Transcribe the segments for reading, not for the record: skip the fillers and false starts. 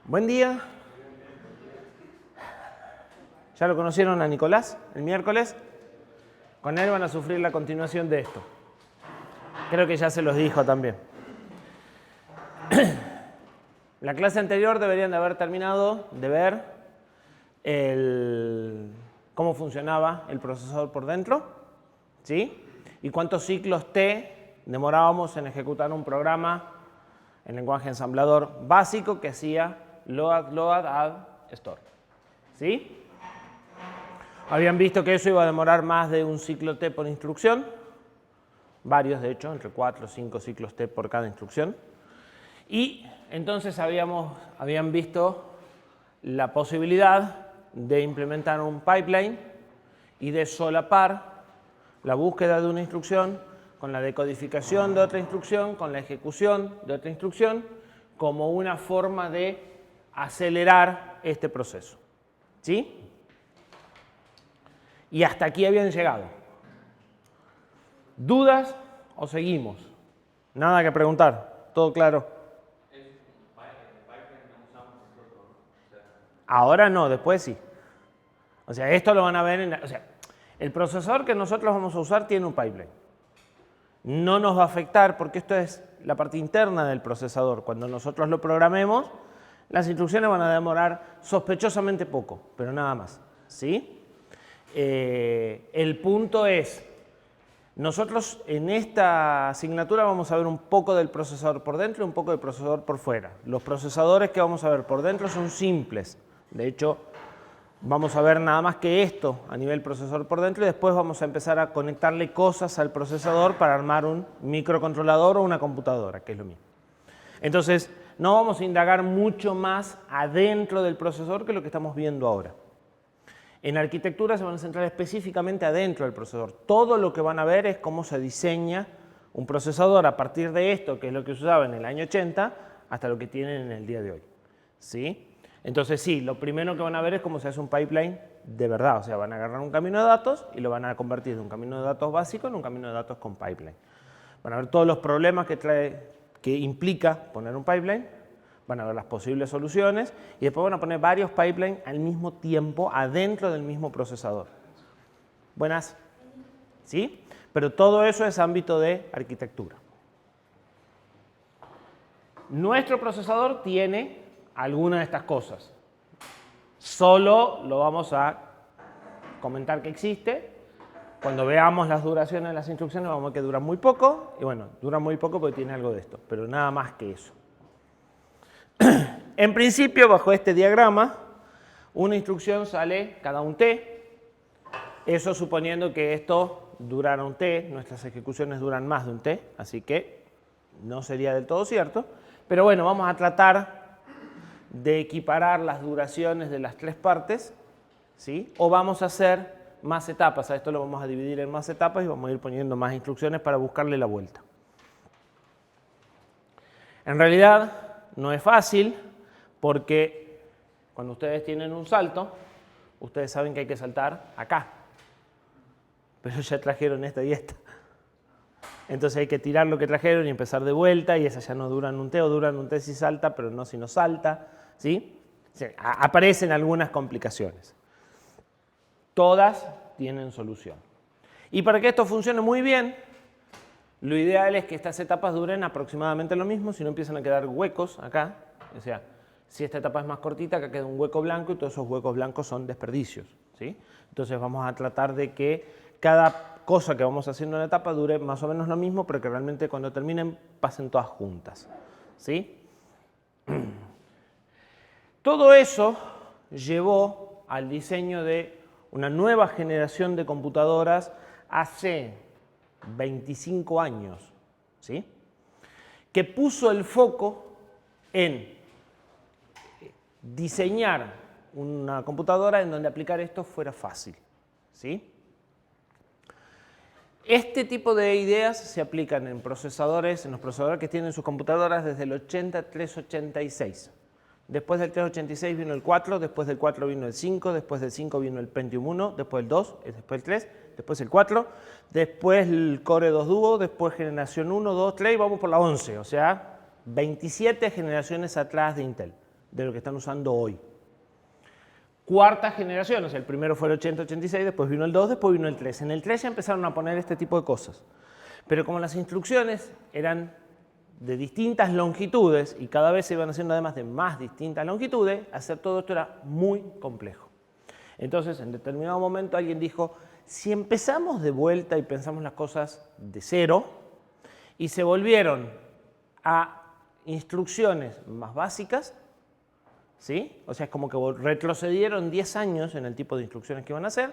Buen día. ¿Ya lo conocieron a Nicolás el miércoles? Con él van a sufrir la continuación de esto. Creo que ya se los dijo también. La clase anterior deberían de haber terminado de ver cómo funcionaba el procesador por dentro, ¿sí? Y cuántos ciclos T demorábamos en ejecutar un programa en lenguaje ensamblador básico que hacía load, add, store, ¿sí? Habían visto que eso iba a demorar más de un ciclo T por instrucción, varios de hecho, entre 4 o 5 ciclos T por cada instrucción. Y entonces habían visto la posibilidad de implementar un pipeline y de solapar la búsqueda de una instrucción con la decodificación de otra instrucción, con la ejecución de otra instrucción, como una forma de acelerar este proceso, ¿sí? Y hasta aquí habían llegado. ¿Dudas o seguimos? Nada que preguntar, todo claro. Ahora no, después sí. O sea, esto lo van a ver el procesador que nosotros vamos a usar tiene un pipeline. No nos va a afectar porque esto es la parte interna del procesador. Cuando nosotros lo programemos, las instrucciones van a demorar sospechosamente poco, pero nada más, ¿sí? El punto es, nosotros en esta asignatura vamos a ver un poco del procesador por dentro y un poco del procesador por fuera. Los procesadores que vamos a ver por dentro son simples. De hecho, vamos a ver nada más que esto a nivel procesador por dentro y después vamos a empezar a conectarle cosas al procesador para armar un microcontrolador o una computadora, que es lo mismo. Entonces, no vamos a indagar mucho más adentro del procesador que lo que estamos viendo ahora. En arquitectura se van a centrar específicamente adentro del procesador. Todo lo que van a ver es cómo se diseña un procesador a partir de esto, que es lo que se usaba en el año 80, hasta lo que tienen en el día de hoy, ¿sí? Entonces sí, lo primero que van a ver es cómo se hace un pipeline de verdad. O sea, van a agarrar un camino de datos y lo van a convertir de un camino de datos básico en un camino de datos con pipeline. Van a ver todos los problemas que implica poner un pipeline, van a ver las posibles soluciones y después van a poner varios pipelines al mismo tiempo adentro del mismo procesador. ¿Buenas? ¿Sí? Pero todo eso es ámbito de arquitectura. Nuestro procesador tiene alguna de estas cosas. Solo lo vamos a comentar que existe. Cuando veamos las duraciones de las instrucciones vamos a ver que duran muy poco. Y bueno, duran muy poco porque tiene algo de esto, pero nada más que eso. En principio, bajo este diagrama, una instrucción sale cada un T. Eso suponiendo que esto durara un T. Nuestras ejecuciones duran más de un T, así que no sería del todo cierto. Pero bueno, vamos a tratar de equiparar las duraciones de las tres partes, ¿sí? O vamos a hacer más etapas. A esto lo vamos a dividir en más etapas y vamos a ir poniendo más instrucciones para buscarle la vuelta. En realidad no es fácil porque cuando ustedes tienen un salto, ustedes saben que hay que saltar acá. Pero ya trajeron esta y esta. Entonces hay que tirar lo que trajeron y empezar de vuelta y esas ya no duran un T o duran un T si salta, pero no si no salta, ¿sí? Aparecen algunas complicaciones. Todas tienen solución. Y para que esto funcione muy bien, lo ideal es que estas etapas duren aproximadamente lo mismo, si no empiezan a quedar huecos acá. O sea, si esta etapa es más cortita, acá queda un hueco blanco y todos esos huecos blancos son desperdicios, ¿sí? Entonces vamos a tratar de que cada cosa que vamos haciendo en la etapa dure más o menos lo mismo, pero que realmente cuando terminen pasen todas juntas, ¿sí? Todo eso llevó al diseño de una nueva generación de computadoras hace 25 años, ¿sí? Que puso el foco en diseñar una computadora en donde aplicar esto fuera fácil, ¿sí? Este tipo de ideas se aplican en los procesadores que tienen sus computadoras desde el 80 al 386. Después del 386 vino el 4, después del 4 vino el 5, después del 5 vino el Pentium 1, después el 2, después el 3, después el 4, después el Core 2 Duo, después generación 1, 2, 3 y vamos por la 11, o sea, 27 generaciones atrás de Intel, de lo que están usando hoy. Cuarta generación, o sea, el primero fue el 8086, después vino el 2, después vino el 3. En el 3 ya empezaron a poner este tipo de cosas. Pero como las instrucciones eran de distintas longitudes y cada vez se iban haciendo además de más distintas longitudes, hacer todo esto era muy complejo. Entonces, en determinado momento alguien dijo, si empezamos de vuelta y pensamos las cosas de cero, y se volvieron a instrucciones más básicas, ¿sí? O sea, es como que retrocedieron 10 años en el tipo de instrucciones que iban a hacer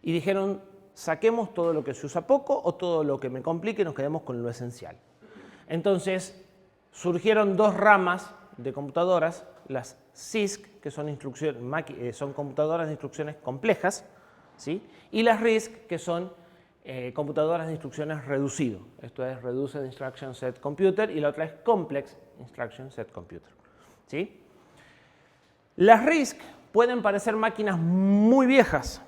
y dijeron, saquemos todo lo que se usa poco o todo lo que me complique y nos quedemos con lo esencial. Entonces, surgieron dos ramas de computadoras, las CISC, que son, son computadoras de instrucciones complejas, ¿sí? Y las RISC, que son computadoras de instrucciones reducido. Esto es Reduced Instruction Set Computer y la otra es Complex Instruction Set Computer, ¿sí? Las RISC pueden parecer máquinas muy viejas,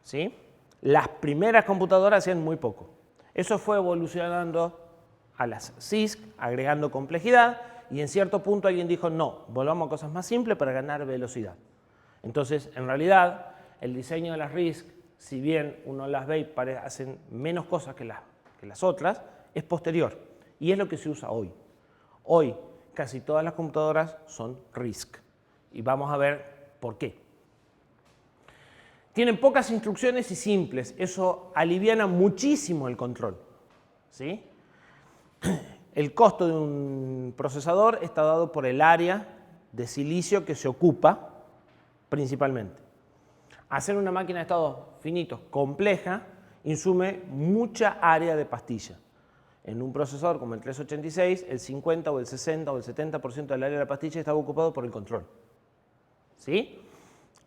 ¿sí? Las primeras computadoras hacían muy poco. Eso fue evolucionando a las CISC, agregando complejidad, y en cierto punto alguien dijo, no, volvamos a cosas más simples para ganar velocidad. Entonces, en realidad, el diseño de las RISC, si bien uno las ve y hacen menos cosas que las otras, es posterior, y es lo que se usa hoy. Hoy, casi todas las computadoras son RISC, y vamos a ver por qué. Tienen pocas instrucciones y simples, eso aliviana muchísimo el control, ¿sí? El costo de un procesador está dado por el área de silicio que se ocupa principalmente. Hacer una máquina de estados finitos compleja insume mucha área de pastilla. En un procesador como el 386, el 50 o el 60 o el 70% del área de la pastilla estaba ocupado por el control, ¿sí?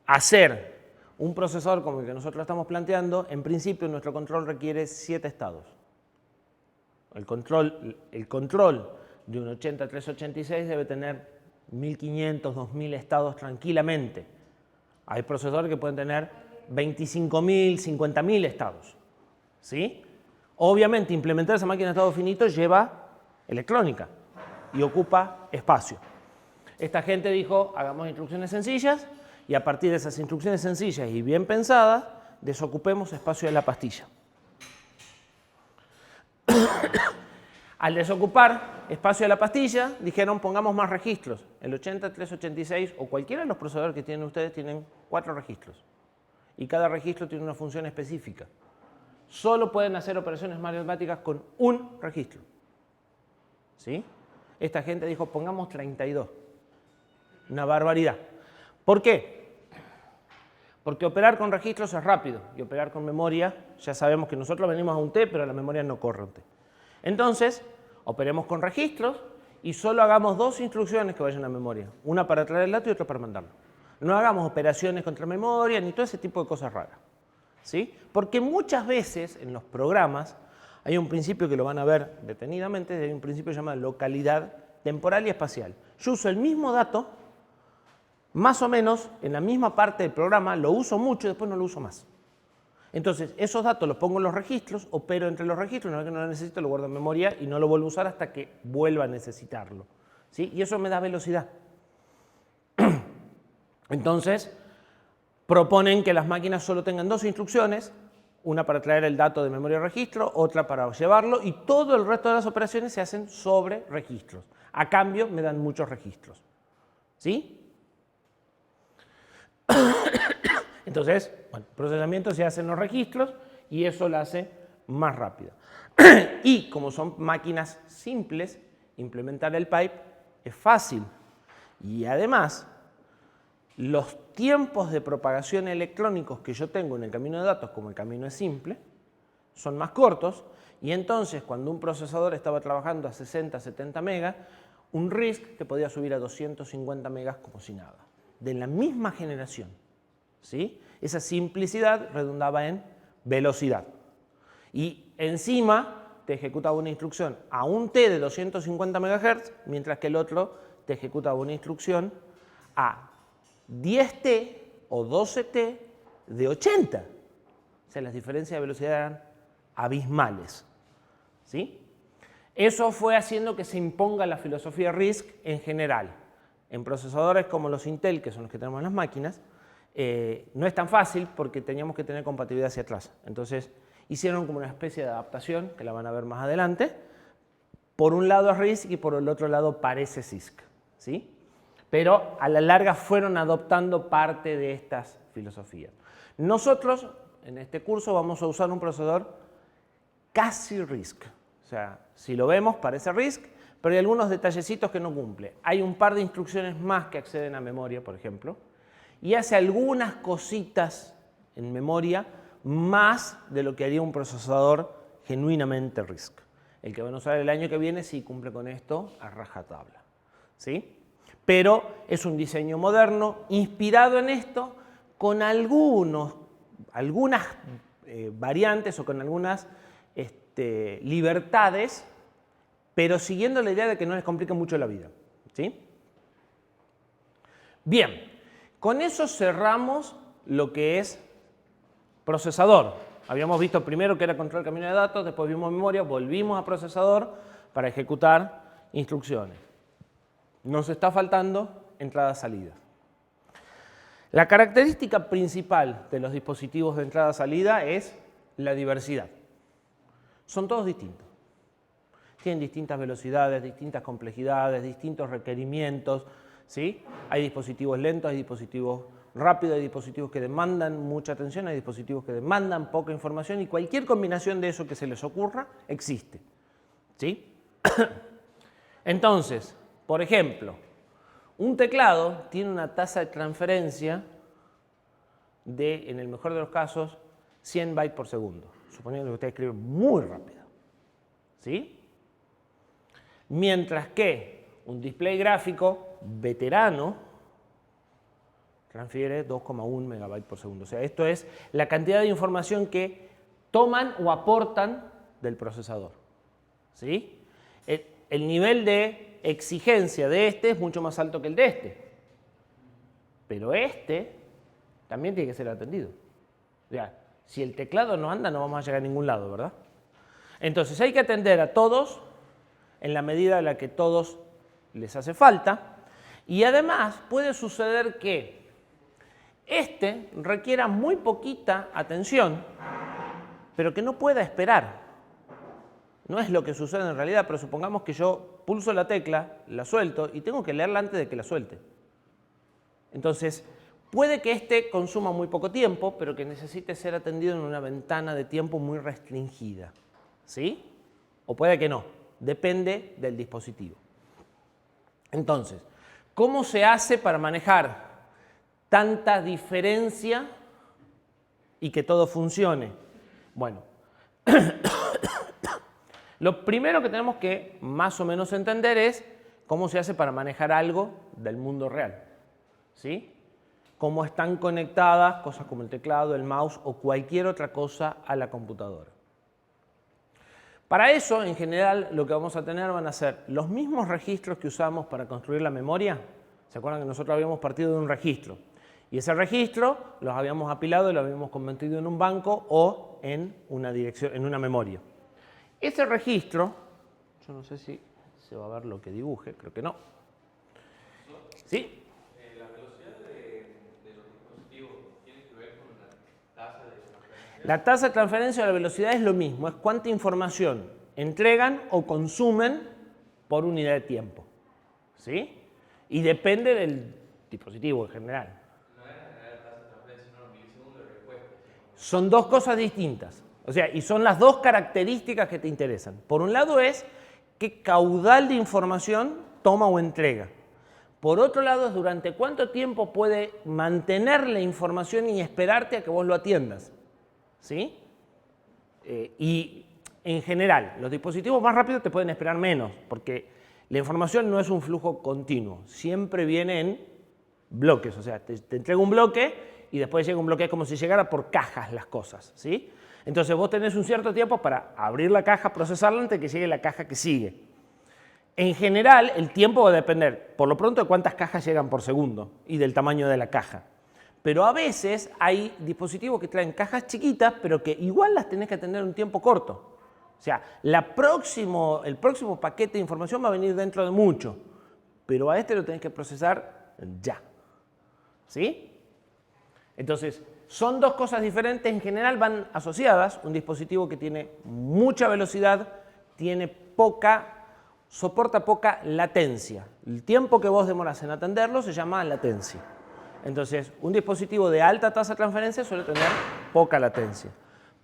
Hacer un procesador como el que nosotros estamos planteando, en principio nuestro control requiere 7 estados. El control de un 386 debe tener 1500, 2000 estados tranquilamente. Hay procesadores que pueden tener 25.000, 50.000 estados, ¿sí? Obviamente, implementar esa máquina de estado finito lleva electrónica y ocupa espacio. Esta gente dijo, hagamos instrucciones sencillas y a partir de esas instrucciones sencillas y bien pensadas, desocupemos espacio de la pastilla. Al desocupar espacio de la pastilla, dijeron pongamos más registros. El 80, 386 o cualquiera de los procesadores que tienen ustedes tienen 4 registros. Y cada registro tiene una función específica. Solo pueden hacer operaciones matemáticas con un registro, ¿sí? Esta gente dijo pongamos 32. Una barbaridad. ¿Por qué? Porque operar con registros es rápido y operar con memoria, ya sabemos que nosotros venimos a un T, pero la memoria no corre un T. Entonces, operemos con registros y solo hagamos 2 instrucciones que vayan a memoria. Una para traer el dato y otra para mandarlo. No hagamos operaciones contra memoria ni todo ese tipo de cosas raras, ¿sí? Porque muchas veces en los programas hay un principio que lo van a ver detenidamente, hay un principio llamado localidad temporal y espacial. Yo uso el mismo dato, más o menos en la misma parte del programa, lo uso mucho y después no lo uso más. Entonces, esos datos los pongo en los registros, opero entre los registros, una vez que no lo necesito lo guardo en memoria y no lo vuelvo a usar hasta que vuelva a necesitarlo, ¿sí? Y eso me da velocidad. Entonces, proponen que las máquinas solo tengan 2 instrucciones, una para traer el dato de memoria al registro, otra para llevarlo, y todo el resto de las operaciones se hacen sobre registros. A cambio, me dan muchos registros, ¿sí? Entonces, bueno, el procesamiento se hace en los registros y eso lo hace más rápido. Y como son máquinas simples, implementar el pipe es fácil. Y además, los tiempos de propagación electrónicos que yo tengo en el camino de datos, como el camino es simple, son más cortos. Y entonces, cuando un procesador estaba trabajando a 60, 70 megas, un RISC te podía subir a 250 megas como si nada. De la misma generación, ¿sí? Esa simplicidad redundaba en velocidad. Y encima te ejecutaba una instrucción a un T de 250 MHz, mientras que el otro te ejecutaba una instrucción a 10T o 12T de 80. O sea, las diferencias de velocidad eran abismales, ¿sí? Eso fue haciendo que se imponga la filosofía RISC en general. en procesadores como los Intel, que son los que tenemos en las máquinas, no es tan fácil porque teníamos que tener compatibilidad hacia atrás. Entonces hicieron como una especie de adaptación, que la van a ver más adelante. Por un lado es RISC y por el otro lado parece CISC, ¿sí? Pero a la larga fueron adoptando parte de estas filosofías. Nosotros en este curso vamos a usar un procesador casi RISC. O sea, si lo vemos parece RISC, pero hay algunos detallecitos que no cumple. Hay un par de instrucciones más que acceden a memoria, por ejemplo, y hace algunas cositas en memoria más de lo que haría un procesador genuinamente RISC. El que van a usar el año que viene sí cumple con esto a rajatabla, ¿sí? Pero es un diseño moderno, inspirado en esto, con algunas variantes o con algunas libertades, pero siguiendo la idea de que no les complique mucho la vida, ¿sí? Bien, con eso cerramos lo que es procesador. Habíamos visto primero que era control camino de datos, después vimos memoria, volvimos a procesador para ejecutar instrucciones. Nos está faltando entrada-salida. La característica principal de los dispositivos de entrada-salida es la diversidad. Son todos distintos. Tienen distintas velocidades, distintas complejidades, distintos requerimientos, ¿sí? Hay dispositivos lentos, hay dispositivos rápidos, hay dispositivos que demandan mucha atención, hay dispositivos que demandan poca información y cualquier combinación de eso que se les ocurra existe, ¿sí? Entonces, por ejemplo, un teclado tiene una tasa de transferencia de, en el mejor de los casos, 100 bytes por segundo, suponiendo que usted escribe muy rápido, ¿sí? Mientras que un display gráfico veterano transfiere 2,1 megabytes por segundo. O sea, esto es la cantidad de información que toman o aportan del procesador, ¿sí? El nivel de exigencia de este es mucho más alto que el de este. Pero este también tiene que ser atendido. O sea, si el teclado no anda, no vamos a llegar a ningún lado, ¿verdad? Entonces hay que atender a todos en la medida en la que todos les hace falta. Y además puede suceder que este requiera muy poquita atención, pero que no pueda esperar. No es lo que sucede en realidad, pero supongamos que yo pulso la tecla, la suelto y tengo que leerla antes de que la suelte. Entonces, puede que este consuma muy poco tiempo, pero que necesite ser atendido en una ventana de tiempo muy restringida, ¿sí? O puede que no, depende del dispositivo. Entonces, ¿cómo se hace para manejar tanta diferencia y que todo funcione? Bueno, lo primero que tenemos que más o menos entender es cómo se hace para manejar algo del mundo real, ¿sí? Cómo están conectadas cosas como el teclado, el mouse o cualquier otra cosa a la computadora. Para eso, en general, lo que vamos a tener van a ser los mismos registros que usamos para construir la memoria. ¿Se acuerdan que nosotros habíamos partido de un registro? Y ese registro los habíamos apilado y lo habíamos convertido en un banco o en una dirección, en una memoria. Ese registro, yo no sé si se va a ver lo que dibuje, creo que no. ¿Sí? ¿La velocidad de los dispositivos tiene que ver con la tasa de transferencia? La tasa de transferencia o la velocidad es lo mismo, es cuánta información entregan o consumen por unidad de tiempo, ¿sí? Y depende del dispositivo en general. No era la tasa de transferencia, sino los milisegundos de respuesta. Son dos cosas distintas, o sea, y son las dos características que te interesan. Por un lado es qué caudal de información toma o entrega. Por otro lado es durante cuánto tiempo puede mantener la información y esperarte a que vos lo atiendas, ¿sí? Y en general, los dispositivos más rápidos te pueden esperar menos, porque la información no es un flujo continuo, siempre viene en bloques, o sea, te entrega un bloque y después llega un bloque, es como si llegara por cajas las cosas, ¿sí? Entonces vos tenés un cierto tiempo para abrir la caja, procesarla antes de que llegue la caja que sigue. En general, el tiempo va a depender, por lo pronto, de cuántas cajas llegan por segundo y del tamaño de la caja. Pero a veces hay dispositivos que traen cajas chiquitas, pero que igual las tenés que atender un tiempo corto. O sea, el próximo paquete de información va a venir dentro de mucho, pero a este lo tenés que procesar ya. ¿Sí? Entonces, son dos cosas diferentes, en general van asociadas. Un dispositivo que tiene mucha velocidad, soporta poca latencia. El tiempo que vos demoras en atenderlo se llama latencia. Entonces, un dispositivo de alta tasa de transferencia suele tener poca latencia.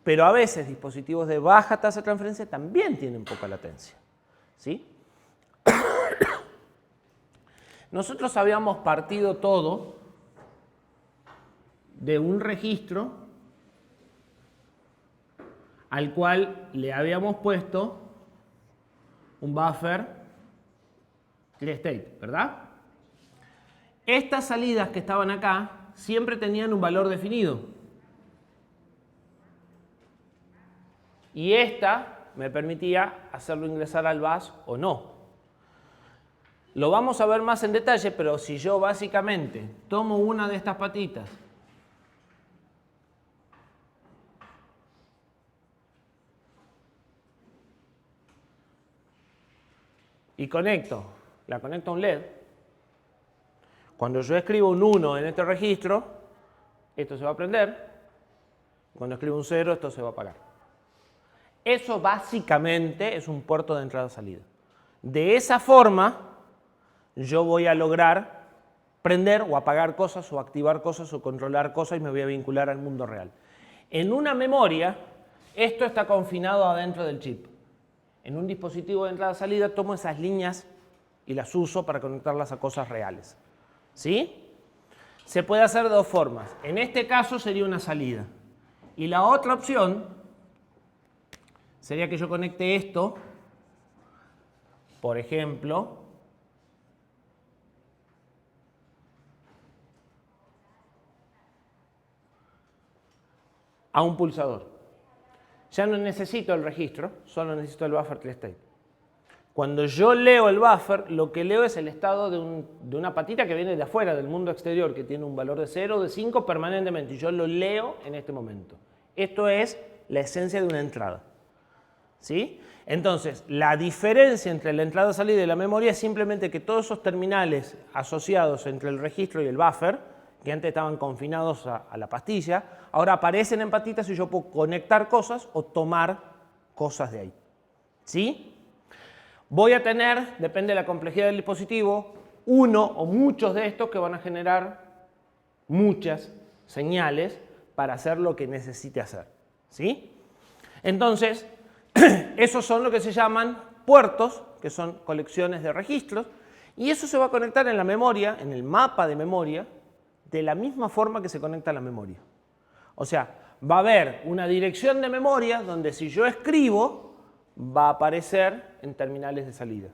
Pero a veces dispositivos de baja tasa de transferencia también tienen poca latencia. ¿Sí? Nosotros habíamos partido todo de un registro al cual le habíamos puesto un buffer clear state, ¿verdad? Estas salidas que estaban acá siempre tenían un valor definido. Y esta me permitía hacerlo ingresar al bus o no. Lo vamos a ver más en detalle, pero si yo básicamente tomo una de estas patitas y la conecto a un LED, cuando yo escribo un 1 en este registro, esto se va a prender. Cuando escribo un 0, esto se va a apagar. Eso básicamente es un puerto de entrada-salida. De esa forma, yo voy a lograr prender o apagar cosas, o activar cosas, o controlar cosas, y me voy a vincular al mundo real. En una memoria, esto está confinado adentro del chip. En un dispositivo de entrada-salida tomo esas líneas y las uso para conectarlas a cosas reales. ¿Sí? Se puede hacer de dos formas. En este caso sería una salida. Y la otra opción sería que yo conecte esto, por ejemplo, a un pulsador. Ya no necesito el registro, solo necesito el buffer clear state. Cuando yo leo el buffer, lo que leo es el estado de una patita que viene de afuera, del mundo exterior, que tiene un valor de 0 o de 5 permanentemente, y yo lo leo en este momento. Esto es la esencia de una entrada. ¿Sí? Entonces, la diferencia entre la entrada, salida y la memoria es simplemente que todos esos terminales asociados entre el registro y el buffer, que antes estaban confinados a la pastilla, ahora aparecen en patitas y yo puedo conectar cosas o tomar cosas de ahí. ¿Sí? Voy a tener, depende de la complejidad del dispositivo, uno o muchos de estos que van a generar muchas señales para hacer lo que necesite hacer. ¿Sí? Entonces, esos son lo que se llaman puertos, que son colecciones de registros, y eso se va a conectar en la memoria, en el mapa de memoria, de la misma forma que se conecta a la memoria. O sea, va a haber una dirección de memoria donde si yo escribo, va a aparecer en terminales de salida.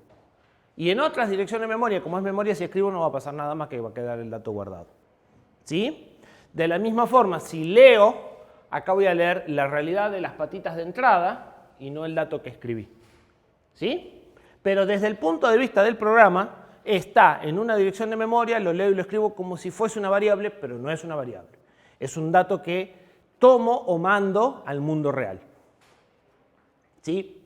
Y en otras direcciones de memoria, como es memoria, si escribo no va a pasar nada más que va a quedar el dato guardado. ¿Sí? De la misma forma, si leo, acá voy a leer la realidad de las patitas de entrada y no el dato que escribí. ¿Sí? Pero desde el punto de vista del programa, está en una dirección de memoria, lo leo y lo escribo como si fuese una variable, pero no es una variable. Es un dato que tomo o mando al mundo real. ¿Sí?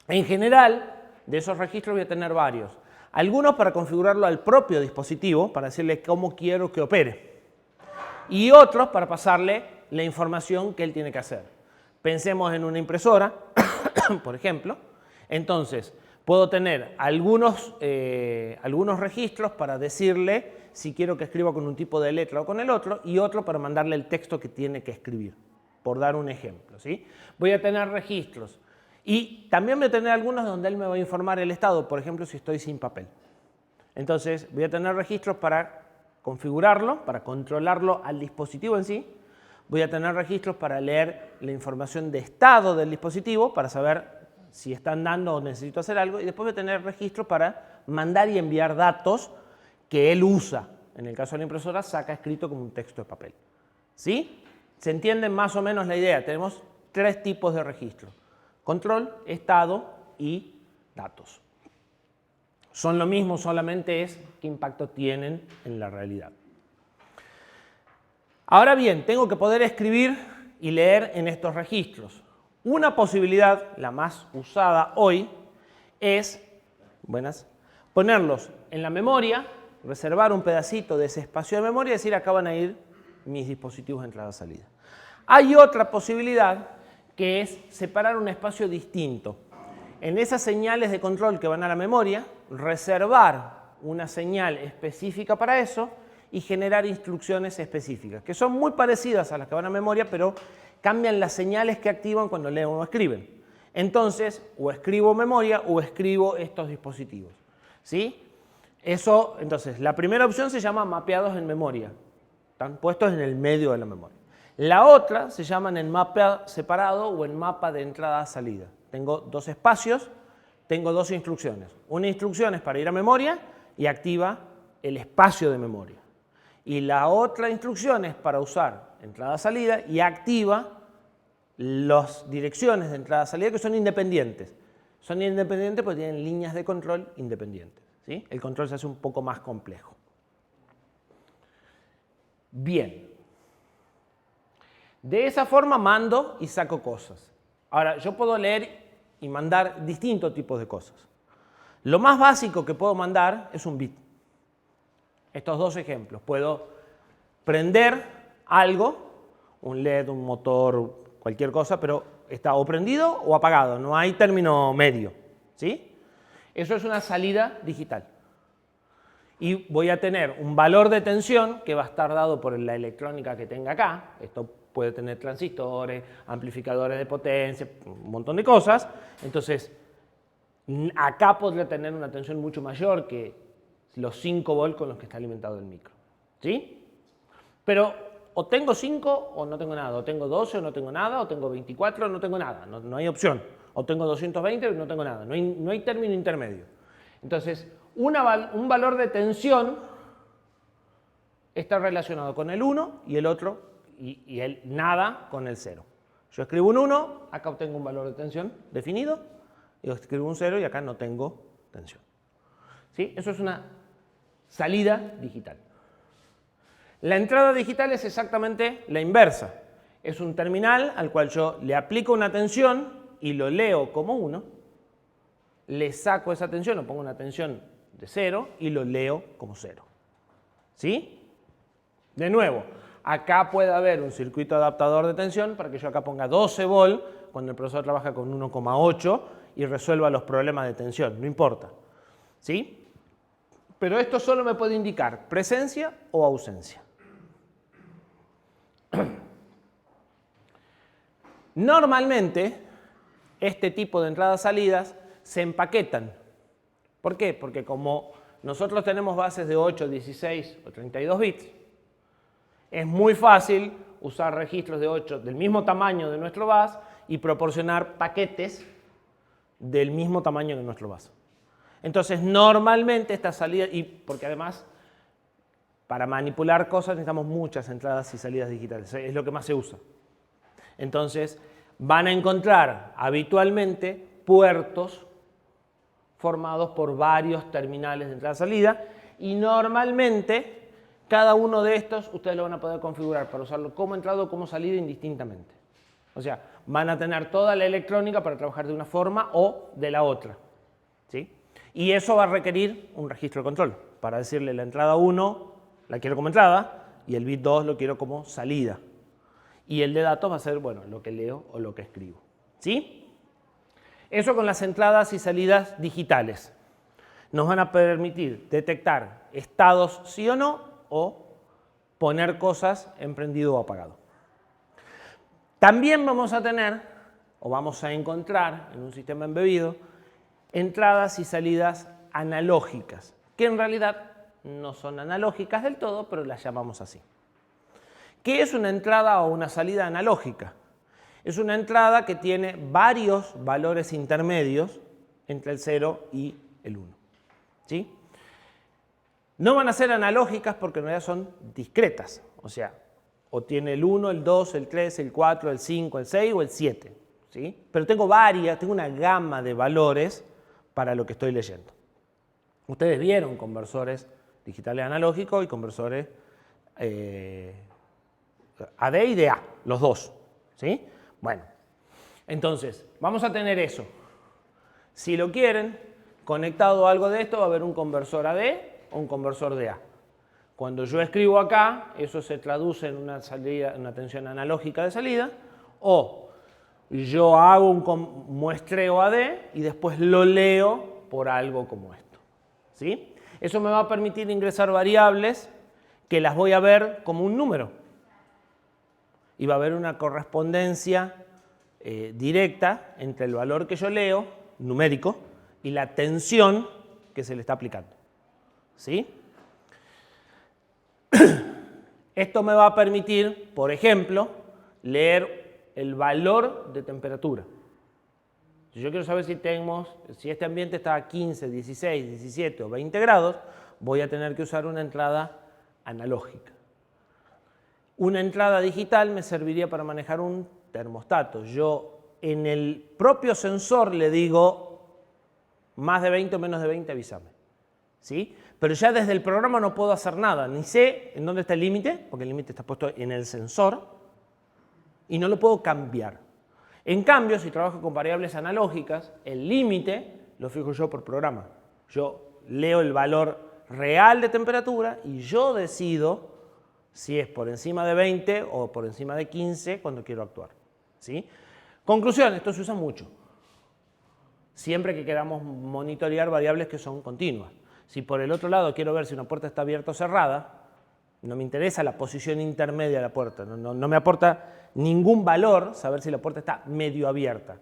En general, de esos registros voy a tener varios. Algunos para configurarlo al propio dispositivo, para decirle cómo quiero que opere. Y otros para pasarle la información que él tiene que hacer. Pensemos en una impresora, por ejemplo. Entonces, puedo tener algunos registros para decirle si quiero que escriba con un tipo de letra o con el otro, y otro para mandarle el texto que tiene que escribir, por dar un ejemplo. ¿Sí? Voy a tener registros. Y también voy a tener algunos donde él me va a informar el estado, por ejemplo, si estoy sin papel. Entonces, voy a tener registros para configurarlo, para controlarlo al dispositivo en sí. Voy a tener registros para leer la información de estado del dispositivo, para saber si está andando o necesito hacer algo. Y después voy a tener registros para mandar y enviar datos que él usa. En el caso de la impresora, saca escrito como un texto de papel. ¿Sí? ¿Se entiende más o menos la idea? Tenemos tres tipos de registros: control, estado y datos. Son lo mismo, solamente es qué impacto tienen en la realidad. Ahora bien, tengo que poder escribir y leer en estos registros. Una posibilidad, la más usada hoy, es ponerlos en la memoria, reservar un pedacito de ese espacio de memoria y decir, acá van a ir mis dispositivos de entrada-salida. Hay otra posibilidad que es separar un espacio distinto. En esas señales de control que van a la memoria, reservar una señal específica para eso y generar instrucciones específicas, que son muy parecidas a las que van a memoria, pero cambian las señales que activan cuando leen o escriben. Entonces, o escribo memoria o escribo estos dispositivos. ¿Sí? Eso, entonces, la primera opción se llama mapeados en memoria. Están puestos en el medio de la memoria. La otra se llama en mapa separado o en mapa de entrada-salida. Tengo dos espacios, tengo dos instrucciones. Una instrucción es para ir a memoria y activa el espacio de memoria. Y la otra instrucción es para usar entrada-salida y activa las direcciones de entrada-salida que son independientes. Son independientes porque tienen líneas de control independientes. ¿Sí? El control se hace un poco más complejo. Bien. De esa forma mando y saco cosas. Ahora, yo puedo leer y mandar distintos tipos de cosas. Lo más básico que puedo mandar es un bit. Estos dos ejemplos. Puedo prender algo, un LED, un motor, cualquier cosa, pero está o prendido o apagado. No hay término medio. ¿Sí? Eso es una salida digital. Y voy a tener un valor de tensión que va a estar dado por la electrónica que tenga acá. Esto puede tener transistores, amplificadores de potencia, un montón de cosas. Entonces, acá podría tener una tensión mucho mayor que los 5 volts con los que está alimentado el micro. ¿Sí? Pero o tengo 5 o no tengo nada. O tengo 12 o no tengo nada. O tengo 24 o no tengo nada. No hay opción. O tengo 220 o no tengo nada. No hay término intermedio. Entonces, un valor de tensión está relacionado con el 1 y el otro, y el nada con el 0. Yo escribo un 1, acá obtengo un valor de tensión definido, y yo escribo un 0 y acá no tengo tensión. ¿Sí? Eso es una salida digital. La entrada digital es exactamente la inversa. Es un terminal al cual yo le aplico una tensión y lo leo como 1, le saco esa tensión, lo pongo una tensión de 0 y lo leo como 0. ¿Sí? De nuevo, acá puede haber un circuito adaptador de tensión para que yo acá ponga 12 volts cuando el procesador trabaja con 1,8 y resuelva los problemas de tensión, no importa. ¿Sí? Pero esto solo me puede indicar presencia o ausencia. Normalmente, este tipo de entradas-salidas se empaquetan. ¿Por qué? Porque como nosotros tenemos bases de 8, 16 o 32 bits, es muy fácil usar registros de 8 del mismo tamaño de nuestro bus y proporcionar paquetes del mismo tamaño de nuestro bus. Entonces, normalmente esta salida, y porque además, para manipular cosas necesitamos muchas entradas y salidas digitales, es lo que más se usa. Entonces, van a encontrar habitualmente puertos formados por varios terminales de entrada-salida y normalmente cada uno de estos ustedes lo van a poder configurar para usarlo como entrada o como salida indistintamente. O sea, van a tener toda la electrónica para trabajar de una forma o de la otra. ¿Sí? Y eso va a requerir un registro de control para decirle la entrada 1 la quiero como entrada y el bit 2 lo quiero como salida. Y el de datos va a ser, bueno, lo que leo o lo que escribo. ¿Sí? Eso con las entradas y salidas digitales. Nos van a permitir detectar estados sí o no o poner cosas en prendido o apagado. También vamos a tener, o vamos a encontrar en un sistema embebido, entradas y salidas analógicas, que en realidad no son analógicas del todo, pero las llamamos así. ¿Qué es una entrada o una salida analógica? Es una entrada que tiene varios valores intermedios entre el 0 y el 1. ¿Sí? No van a ser analógicas porque en realidad son discretas. O sea, o tiene el 1, el 2, el 3, el 4, el 5, el 6 o el 7. ¿Sí? Pero tengo una gama de valores para lo que estoy leyendo. Ustedes vieron conversores digitales analógicos y conversores AD y DA, los dos. ¿Sí? Bueno, entonces, vamos a tener eso. Si lo quieren, conectado a algo de esto va a haber un conversor AD o un conversor DA. Cuando yo escribo acá, eso se traduce en una salida, una tensión analógica de salida, o yo hago un muestreo AD y después lo leo por algo como esto. ¿Sí? Eso me va a permitir ingresar variables que las voy a ver como un número. Y va a haber una correspondencia directa entre el valor que yo leo, numérico, y la tensión que se le está aplicando. ¿Sí? Esto me va a permitir, por ejemplo, leer el valor de temperatura. Si yo quiero saber si este ambiente está a 15, 16, 17 o 20 grados, voy a tener que usar una entrada analógica. Una entrada digital me serviría para manejar un termostato. Yo en el propio sensor le digo más de 20 o menos de 20, avísame. ¿Sí? Pero ya desde el programa no puedo hacer nada, ni sé en dónde está el límite, porque el límite está puesto en el sensor, y no lo puedo cambiar. En cambio, si trabajo con variables analógicas, el límite lo fijo yo por programa. Yo leo el valor real de temperatura y yo decido si es por encima de 20 o por encima de 15 cuando quiero actuar. ¿Sí? Conclusión, esto se usa mucho. Siempre que queramos monitorear variables que son continuas. Si por el otro lado quiero ver si una puerta está abierta o cerrada, no me interesa la posición intermedia de la puerta, no me aporta ningún valor saber si la puerta está medio abierta.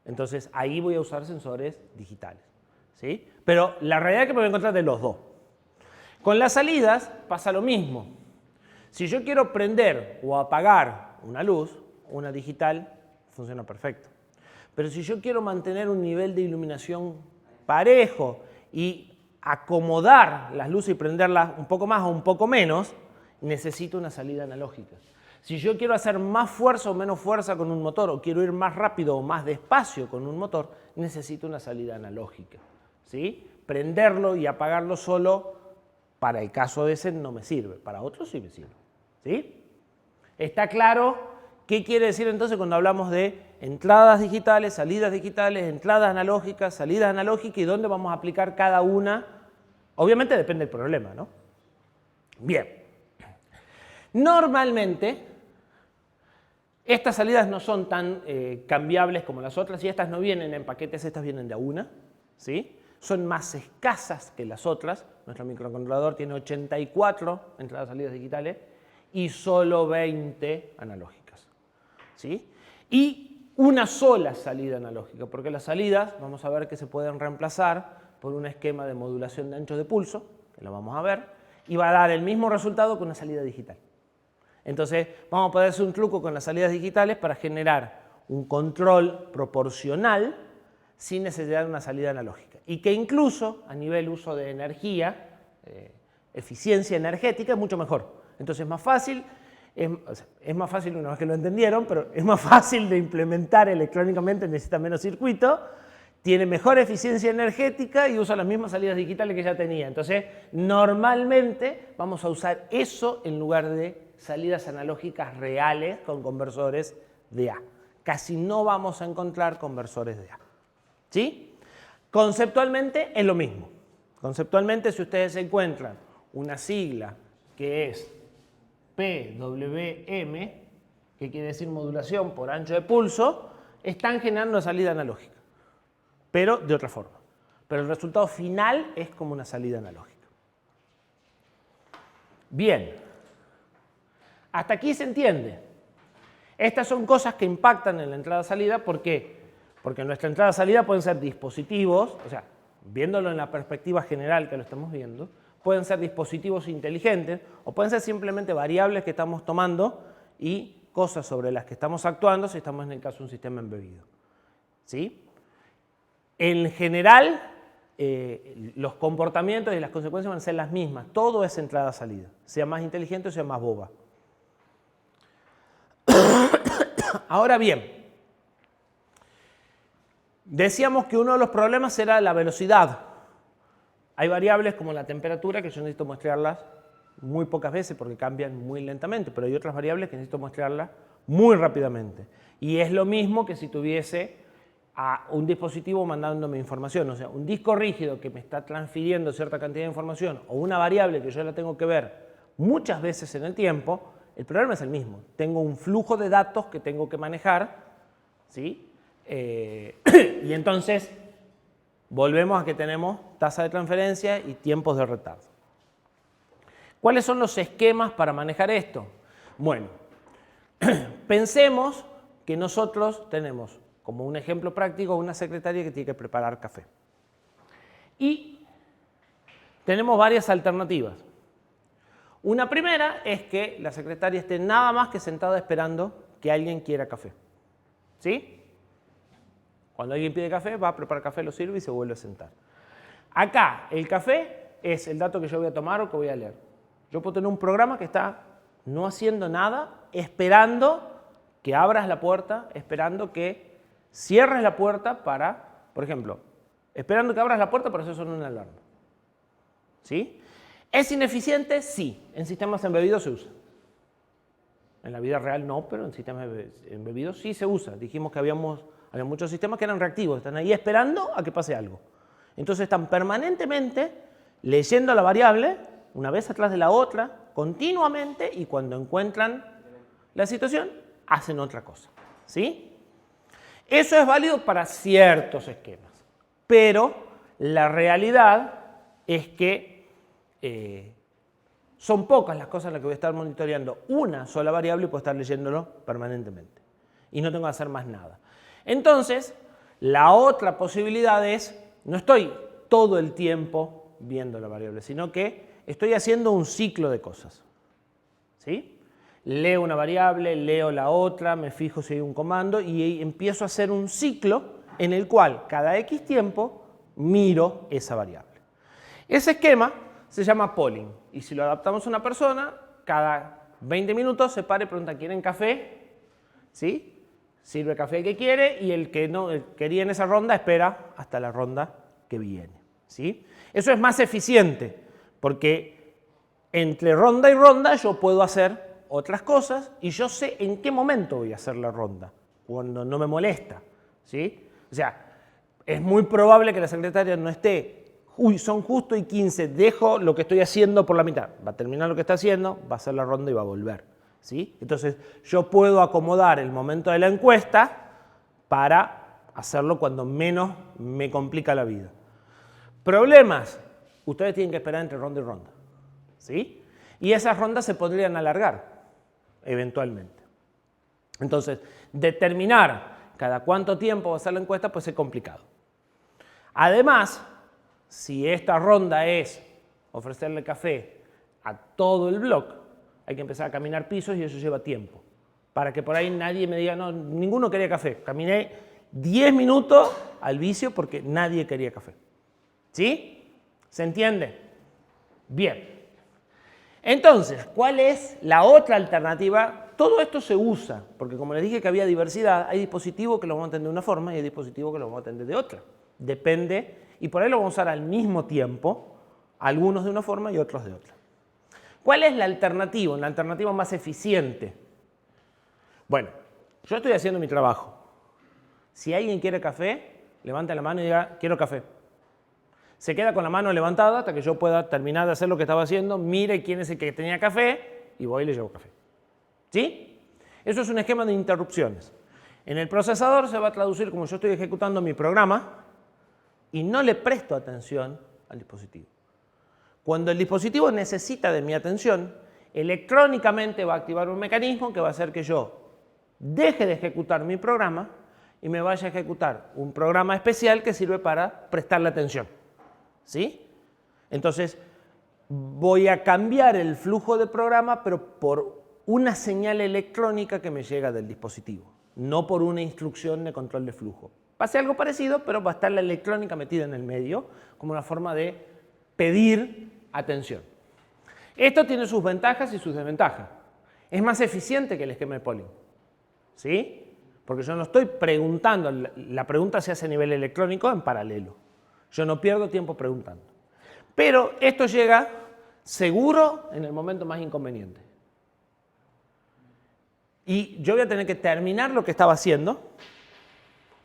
Entonces ahí voy a usar sensores digitales. ¿Sí? Pero la realidad es que me voy a encontrar de los dos. Con las salidas pasa lo mismo. Si yo quiero prender o apagar una luz, una digital funciona perfecto. Pero si yo quiero mantener un nivel de iluminación parejo y acomodar las luces y prenderlas un poco más o un poco menos, necesito una salida analógica. Si yo quiero hacer más fuerza o menos fuerza con un motor, o quiero ir más rápido o más despacio con un motor, necesito una salida analógica. ¿Sí? Prenderlo y apagarlo solo, para el caso de ese no me sirve, para otros sí me sirve. ¿Sí? ¿Está claro qué quiere decir entonces cuando hablamos de entradas digitales, entradas analógicas, salidas analógicas y dónde vamos a aplicar cada una? Obviamente depende del problema, ¿no? Bien. Normalmente, estas salidas no son tan cambiables como las otras y estas no vienen en paquetes, estas vienen de a una, ¿sí? Son más escasas que las otras. Nuestro microcontrolador tiene 84 entradas salidas digitales y solo 20 analógicas, ¿sí? Y una sola salida analógica, porque las salidas vamos a ver que se pueden reemplazar por un esquema de modulación de ancho de pulso, que lo vamos a ver, y va a dar el mismo resultado que una salida digital. Entonces vamos a poder hacer un truco con las salidas digitales para generar un control proporcional sin necesidad de una salida analógica. Y que incluso a nivel uso de energía, eficiencia energética, es mucho mejor. Entonces es más fácil una vez que lo entendieron, pero es más fácil de implementar electrónicamente, necesita menos circuito, tiene mejor eficiencia energética y usa las mismas salidas digitales que ya tenía. Entonces, normalmente vamos a usar eso en lugar de salidas analógicas reales con conversores de A. Casi no vamos a encontrar conversores de A. ¿Sí? Conceptualmente es lo mismo. Conceptualmente, si ustedes encuentran una sigla que es PWM, que quiere decir modulación por ancho de pulso, están generando una salida analógica, pero de otra forma. Pero el resultado final es como una salida analógica. Bien, hasta aquí se entiende. Estas son cosas que impactan en la entrada-salida. ¿Por qué? Porque nuestra entrada-salida pueden ser dispositivos, o sea, viéndolo en la perspectiva general que lo estamos viendo, pueden ser dispositivos inteligentes o pueden ser simplemente variables que estamos tomando y cosas sobre las que estamos actuando si estamos en el caso de un sistema embebido. ¿Sí? En general, los comportamientos y las consecuencias van a ser las mismas. Todo es entrada-salida, sea más inteligente o sea más boba. Ahora bien, decíamos que uno de los problemas era la velocidad. Hay variables como la temperatura que yo necesito muestrearlas muy pocas veces porque cambian muy lentamente, pero hay otras variables que necesito muestrearlas muy rápidamente. Y es lo mismo que si tuviese a un dispositivo mandándome información. O sea, un disco rígido que me está transfiriendo cierta cantidad de información o una variable que yo la tengo que ver muchas veces en el tiempo, el problema es el mismo. Tengo un flujo de datos que tengo que manejar, ¿sí? Y entonces volvemos a que tenemos tasa de transferencia y tiempos de retardo. ¿Cuáles son los esquemas para manejar esto? Bueno, pensemos que nosotros tenemos, como un ejemplo práctico, una secretaria que tiene que preparar café. Y tenemos varias alternativas. Una primera es que la secretaria esté nada más que sentada esperando que alguien quiera café. ¿Sí? Cuando alguien pide café, va a preparar café, lo sirve y se vuelve a sentar. Acá, el café es el dato que yo voy a tomar o que voy a leer. Yo puedo tener un programa que está no haciendo nada, esperando que abras la puerta, esperando que cierres la puerta para, por ejemplo, esperando que abras la puerta para hacer sonar una alarma. ¿Sí? ¿Es ineficiente? Sí. En sistemas embebidos se usa. En la vida real no, pero en sistemas embebidos sí se usa. Dijimos que había muchos sistemas que eran reactivos, están ahí esperando a que pase algo. Entonces están permanentemente leyendo la variable, una vez atrás de la otra, continuamente, y cuando encuentran la situación, hacen otra cosa. ¿Sí? Eso es válido para ciertos esquemas, pero la realidad es que son pocas las cosas en las que voy a estar monitoreando una sola variable y puedo estar leyéndolo permanentemente. Y no tengo que hacer más nada. Entonces, la otra posibilidad es, no estoy todo el tiempo viendo la variable, sino que estoy haciendo un ciclo de cosas. ¿Sí? Leo una variable, leo la otra, me fijo si hay un comando y empiezo a hacer un ciclo en el cual cada X tiempo miro esa variable. Ese esquema se llama polling y si lo adaptamos a una persona, cada 20 minutos se para y pregunta, ¿quieren café? ¿Sí? Sirve café el que quiere y el que no quería en esa ronda espera hasta la ronda que viene. ¿Sí? Eso es más eficiente porque entre ronda y ronda yo puedo hacer otras cosas y yo sé en qué momento voy a hacer la ronda, cuando no me molesta. ¿Sí? O sea, es muy probable que la secretaria no esté, uy, son justo y 15, dejo lo que estoy haciendo por la mitad. Va a terminar lo que está haciendo, va a hacer la ronda y va a volver. ¿Sí? Entonces, yo puedo acomodar el momento de la encuesta para hacerlo cuando menos me complica la vida. Problemas. Ustedes tienen que esperar entre ronda y ronda. ¿Sí? Y esas rondas se podrían alargar, eventualmente. Entonces, determinar cada cuánto tiempo va a ser la encuesta puede ser complicado. Además, si esta ronda es ofrecerle café a todo el blog, hay que empezar a caminar pisos y eso lleva tiempo. Para que por ahí nadie me diga, no, ninguno quería café. Caminé 10 minutos al vicio porque nadie quería café. ¿Sí? ¿Se entiende? Bien. Entonces, ¿cuál es la otra alternativa? Todo esto se usa, porque como les dije que había diversidad, hay dispositivos que lo vamos a atender de una forma y hay dispositivos que lo vamos a atender de otra. Depende, y por ahí lo vamos a usar al mismo tiempo, algunos de una forma y otros de otra. ¿Cuál es la alternativa? La alternativa más eficiente. Bueno, yo estoy haciendo mi trabajo. Si alguien quiere café, levanta la mano y diga, quiero café. Se queda con la mano levantada hasta que yo pueda terminar de hacer lo que estaba haciendo, mire quién es el que tenía café y voy y le llevo café. ¿Sí? Eso es un esquema de interrupciones. En el procesador se va a traducir como yo estoy ejecutando mi programa y no le presto atención al dispositivo. Cuando el dispositivo necesita de mi atención, electrónicamente va a activar un mecanismo que va a hacer que yo deje de ejecutar mi programa y me vaya a ejecutar un programa especial que sirve para prestarle atención. ¿Sí? Entonces, voy a cambiar el flujo de programa, pero por una señal electrónica que me llega del dispositivo, no por una instrucción de control de flujo. Va a ser algo parecido, pero va a estar la electrónica metida en el medio, como una forma de pedir atención. Esto tiene sus ventajas y sus desventajas. Es más eficiente que el esquema de polling. ¿Sí? Porque yo no estoy preguntando, la pregunta se hace a nivel electrónico en paralelo. Yo no pierdo tiempo preguntando. Pero esto llega seguro en el momento más inconveniente. Y yo voy a tener que terminar lo que estaba haciendo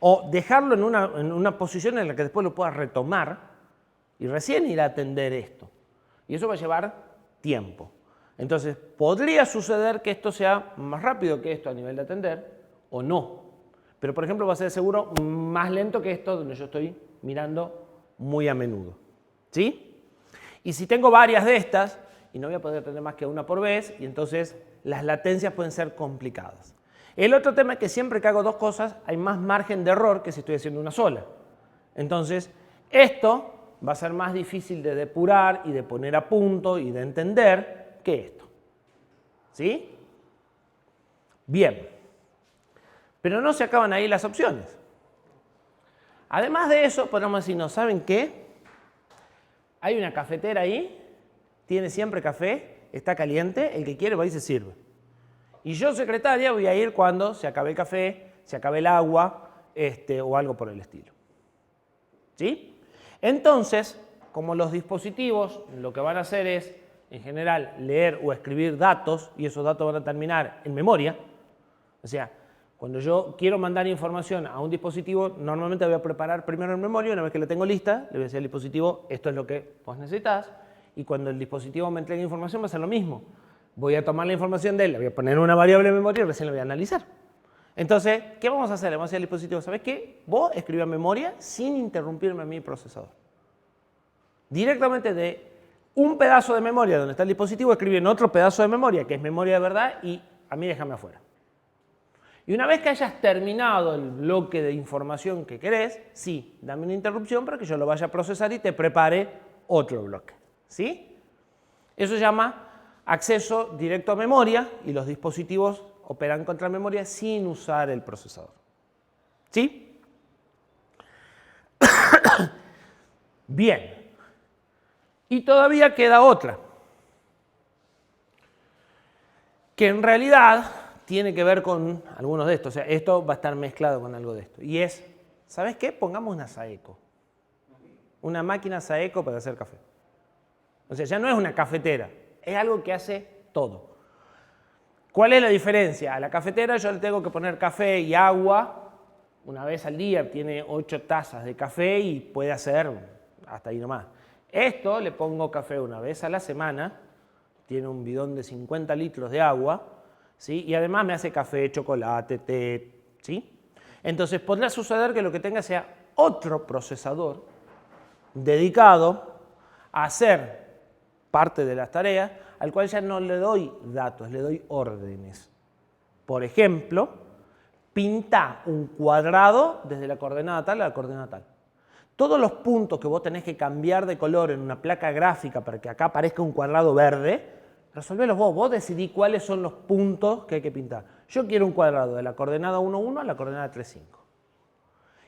O dejarlo en una posición en la que después lo puedas retomar y recién ir a atender esto. Y eso va a llevar tiempo. Entonces, podría suceder que esto sea más rápido que esto a nivel de atender o no. Pero, por ejemplo, va a ser seguro más lento que esto donde yo estoy mirando muy a menudo. ¿Sí? Y si tengo varias de estas, y no voy a poder tener más que una por vez, y entonces las latencias pueden ser complicadas. El otro tema es que siempre que hago dos cosas hay más margen de error que si estoy haciendo una sola. Entonces, esto va a ser más difícil de depurar y de poner a punto y de entender que esto. ¿Sí? Bien. Pero no se acaban ahí las opciones. Además de eso, podemos decir, ¿no saben qué? Hay una cafetera ahí, tiene siempre café, está caliente, el que quiere va y se sirve. Y yo, secretaria, voy a ir cuando se acabe el café, se acabe el agua, o algo por el estilo. ¿Sí? Entonces, como los dispositivos lo que van a hacer es, en general, leer o escribir datos, y esos datos van a terminar en memoria, o sea, cuando yo quiero mandar información a un dispositivo, normalmente voy a preparar primero en memoria, una vez que la tengo lista, le voy a decir al dispositivo, esto es lo que vos necesitas, y cuando el dispositivo me entregue información va a ser lo mismo. Voy a tomar la información de él, la voy a poner en una variable de memoria y recién la voy a analizar. Entonces, ¿qué vamos a hacer? Le vamos a decir al dispositivo, ¿sabes qué? Vos escribí a memoria sin interrumpirme a mi procesador. Directamente de un pedazo de memoria donde está el dispositivo, escribí en otro pedazo de memoria, que es memoria de verdad, y a mí déjame afuera. Y una vez que hayas terminado el bloque de información que querés, sí, dame una interrupción para que yo lo vaya a procesar y te prepare otro bloque. ¿Sí? Eso se llama acceso directo a memoria y los dispositivos operan contra memoria sin usar el procesador. ¿Sí? Bien. Y todavía queda otra, que en realidad tiene que ver con algunos de estos. O sea, esto va a estar mezclado con algo de esto. Y es, ¿sabes qué? Pongamos una Saeco. Una máquina Saeco para hacer café. O sea, ya no es una cafetera. Es algo que hace todo. ¿Cuál es la diferencia? A la cafetera yo le tengo que poner café y agua una vez al día. Tiene 8 tazas de café y puede hacer hasta ahí nomás. Esto le pongo café una vez a la semana. Tiene un bidón de 50 litros de agua. ¿Sí? Y además me hace café, chocolate, té, ¿sí? Entonces podrá suceder que lo que tenga sea otro procesador dedicado a hacer parte de las tareas, al cual ya no le doy datos, le doy órdenes. Por ejemplo, pinta un cuadrado desde la coordenada tal a la coordenada tal. Todos los puntos que vos tenés que cambiar de color en una placa gráfica para que acá aparezca un cuadrado verde, resolvelos vos. Vos decidís cuáles son los puntos que hay que pintar. Yo quiero un cuadrado de la coordenada 1,1 a la coordenada 3,5.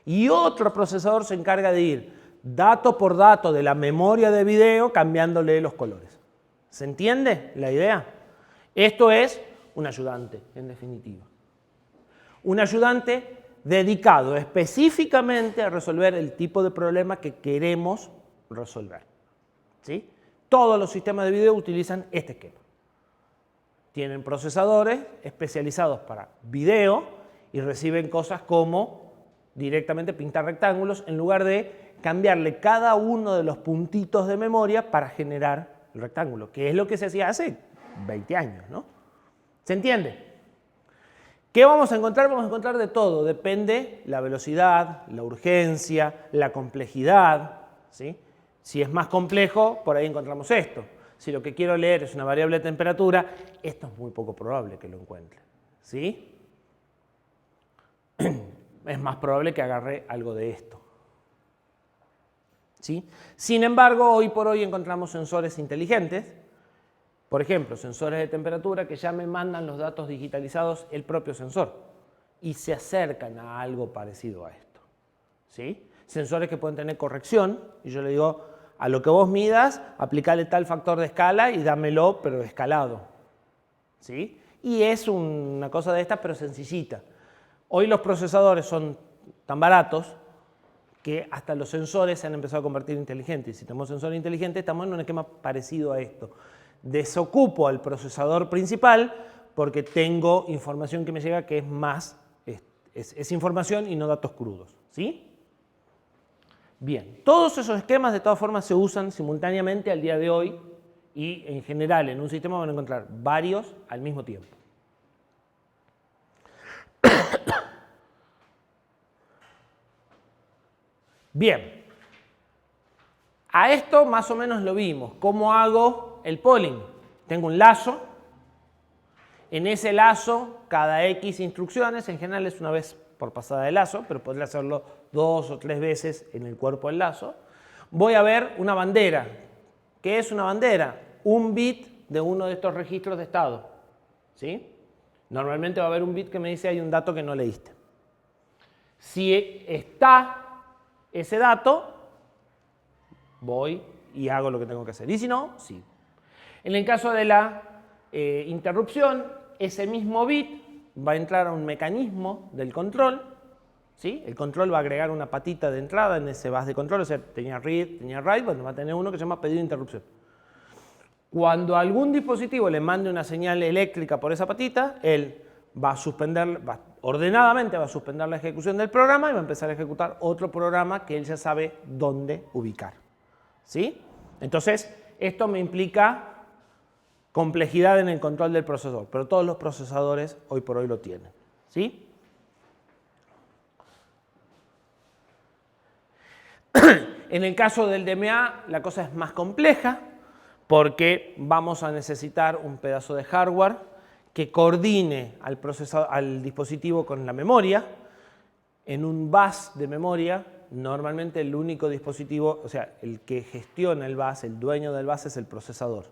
Y otro procesador se encarga de ir dato por dato de la memoria de video cambiándole los colores. ¿Se entiende la idea? Esto es un ayudante, en definitiva. Un ayudante dedicado específicamente a resolver el tipo de problema que queremos resolver. ¿Sí? Todos los sistemas de video utilizan este esquema. Tienen procesadores especializados para video y reciben cosas como directamente pintar rectángulos en lugar de cambiarle cada uno de los puntitos de memoria para generar el rectángulo, que es lo que se hacía hace 20 años, ¿no? ¿Se entiende? ¿Qué vamos a encontrar? Vamos a encontrar de todo. Depende la velocidad, la urgencia, la complejidad, ¿sí? Si es más complejo, por ahí encontramos esto. Si lo que quiero leer es una variable de temperatura, esto es muy poco probable que lo encuentre. ¿Sí? Es más probable que agarre algo de esto. ¿Sí? Sin embargo, hoy por hoy encontramos sensores inteligentes, por ejemplo, sensores de temperatura que ya me mandan los datos digitalizados el propio sensor y se acercan a algo parecido a esto. ¿Sí? Sensores que pueden tener corrección y yo le digo, a lo que vos midas, aplicale tal factor de escala y dámelo, pero escalado. ¿Sí? Y es una cosa de estas, pero sencillita. Hoy los procesadores son tan baratos que hasta los sensores se han empezado a convertir en inteligentes. Si tenemos sensores inteligentes, estamos en un esquema parecido a esto. Desocupo al procesador principal porque tengo información que me llega que es más es información y no datos crudos, ¿sí? Bien, todos esos esquemas de todas formas se usan simultáneamente al día de hoy y en general en un sistema van a encontrar varios al mismo tiempo. Bien, a esto más o menos lo vimos. ¿Cómo hago el polling? Tengo un lazo. En ese lazo, cada X instrucciones, en general es una vez por pasada de lazo, pero podría hacerlo 2 o 3 veces en el cuerpo del lazo. Voy a ver una bandera. ¿Qué es una bandera? Un bit de uno de estos registros de estado, ¿sí? Normalmente va a haber un bit que me dice hay un dato que no leíste. Si está ese dato, voy y hago lo que tengo que hacer. Y si no, sí. En el caso de la interrupción, ese mismo bit va a entrar a un mecanismo del control, ¿sí? El control va a agregar una patita de entrada en ese bus de control, o sea, tenía read, tenía write, bueno, va a tener uno que se llama pedido de interrupción. Cuando algún dispositivo le mande una señal eléctrica por esa patita, él va a suspender, ordenadamente va a suspender la ejecución del programa y va a empezar a ejecutar otro programa que él ya sabe dónde ubicar, ¿sí? Entonces, esto me implica complejidad en el control del procesador, pero todos los procesadores hoy por hoy lo tienen, ¿sí? En el caso del DMA la cosa es más compleja porque vamos a necesitar un pedazo de hardware que coordine al dispositivo con la memoria. En un bus de memoria, normalmente el único dispositivo, o sea, el que gestiona el bus, el dueño del bus es el procesador.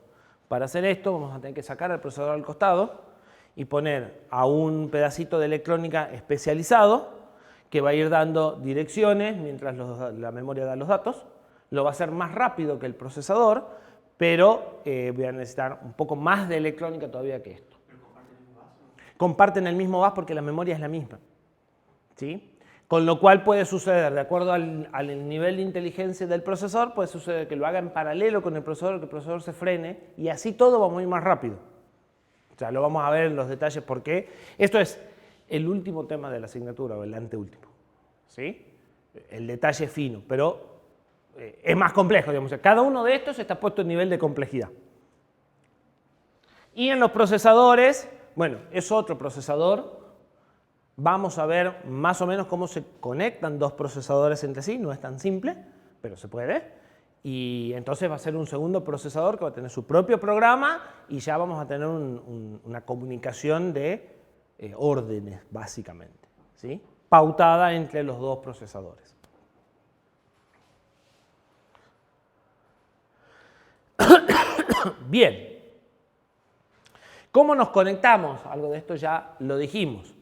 Para hacer esto vamos a tener que sacar al procesador al costado y poner a un pedacito de electrónica especializado que va a ir dando direcciones mientras la memoria da los datos. Lo va a hacer más rápido que el procesador, pero voy a necesitar un poco más de electrónica todavía que esto. ¿Pero comparten el mismo bus? Comparten el mismo bus porque la memoria es la misma, ¿sí? Con lo cual puede suceder, de acuerdo al nivel de inteligencia del procesador, puede suceder que lo haga en paralelo con el procesador, que el procesador se frene, y así todo va muy más rápido. O sea, lo vamos a ver en los detalles por qué. Esto es el último tema de la asignatura, o el anteúltimo, ¿sí? El detalle fino, pero es más complejo, digamos. Cada uno de estos está puesto en nivel de complejidad. Y en los procesadores, bueno, es otro procesador. Vamos a ver más o menos cómo se conectan dos procesadores entre sí, no es tan simple, pero se puede. Y entonces va a ser un segundo procesador que va a tener su propio programa y ya vamos a tener una comunicación de órdenes, básicamente, ¿sí? Pautada entre los dos procesadores. Bien. ¿Cómo nos conectamos? Algo de esto ya lo dijimos.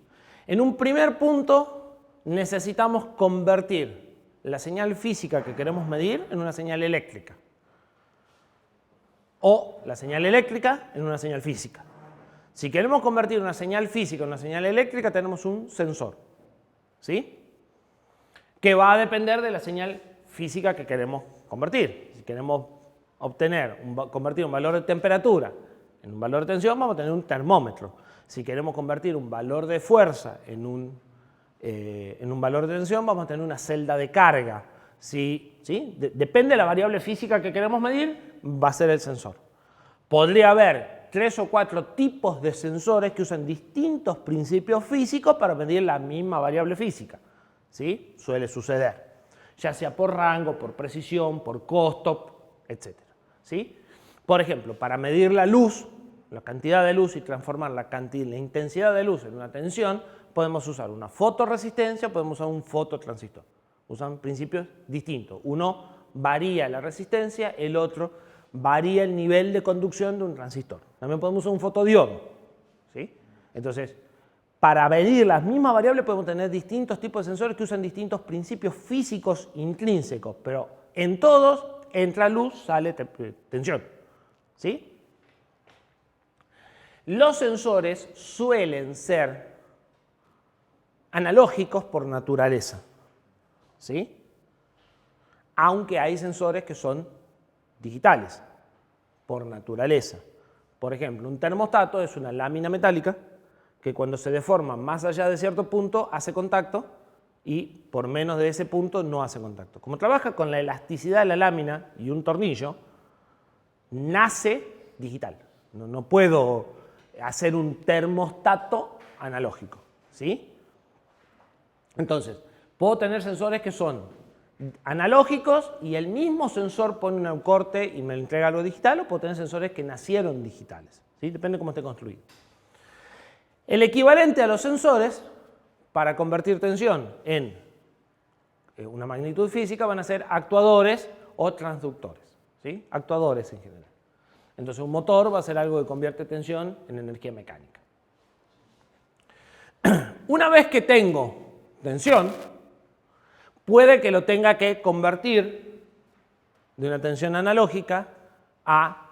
En un primer punto necesitamos convertir la señal física que queremos medir en una señal eléctrica. O la señal eléctrica en una señal física. Si queremos convertir una señal física en una señal eléctrica, tenemos un sensor, ¿sí? Que va a depender de la señal física que queremos convertir. Si queremos convertir un valor de temperatura en un valor de tensión, vamos a tener un termómetro. Si queremos convertir un valor de fuerza en un valor de tensión, vamos a tener una celda de carga. ¿Sí? Depende de la variable física que queremos medir, va a ser el sensor. Podría haber 3 o 4 tipos de sensores que usan distintos principios físicos para medir la misma variable física, ¿sí? Suele suceder, ya sea por rango, por precisión, por costo, etc. ¿Sí? Por ejemplo, para medir la luz, la cantidad de luz y transformar la intensidad de luz en una tensión, podemos usar una fotoresistencia, podemos usar un fototransistor. Usan principios distintos. Uno varía la resistencia, el otro varía el nivel de conducción de un transistor. También podemos usar un fotodiodo, ¿sí? Entonces, para medir las mismas variables podemos tener distintos tipos de sensores que usan distintos principios físicos intrínsecos, pero en todos entra luz, sale tensión, ¿sí? Los sensores suelen ser analógicos por naturaleza, ¿sí? Aunque hay sensores que son digitales por naturaleza. Por ejemplo, un termostato es una lámina metálica que cuando se deforma más allá de cierto punto hace contacto y por menos de ese punto no hace contacto. Como trabaja con la elasticidad de la lámina y un tornillo, nace digital. No puedo hacer un termostato analógico, ¿sí? Entonces, puedo tener sensores que son analógicos y el mismo sensor pone un corte y me entrega algo digital, o puedo tener sensores que nacieron digitales, ¿sí? Depende de cómo esté construido. El equivalente a los sensores para convertir tensión en una magnitud física van a ser actuadores o transductores, ¿sí? Actuadores en general. Entonces un motor va a ser algo que convierte tensión en energía mecánica. Una vez que tengo tensión, puede que lo tenga que convertir de una tensión analógica a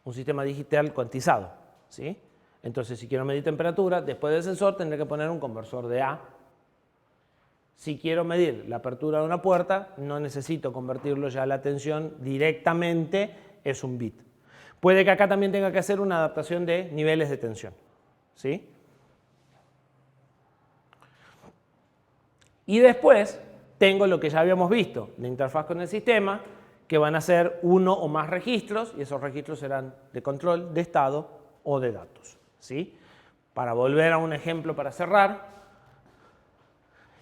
un sistema digital cuantizado, ¿sí? Entonces, si quiero medir temperatura, después del sensor tendré que poner un conversor de A. Si quiero medir la apertura de una puerta, no necesito convertirlo ya a la tensión directamente, es un bit. Puede que acá también tenga que hacer una adaptación de niveles de tensión, ¿sí? Y después tengo lo que ya habíamos visto, la interfaz con el sistema, que van a ser uno o más registros, y esos registros serán de control, de estado o de datos, ¿sí? Para volver a un ejemplo para cerrar,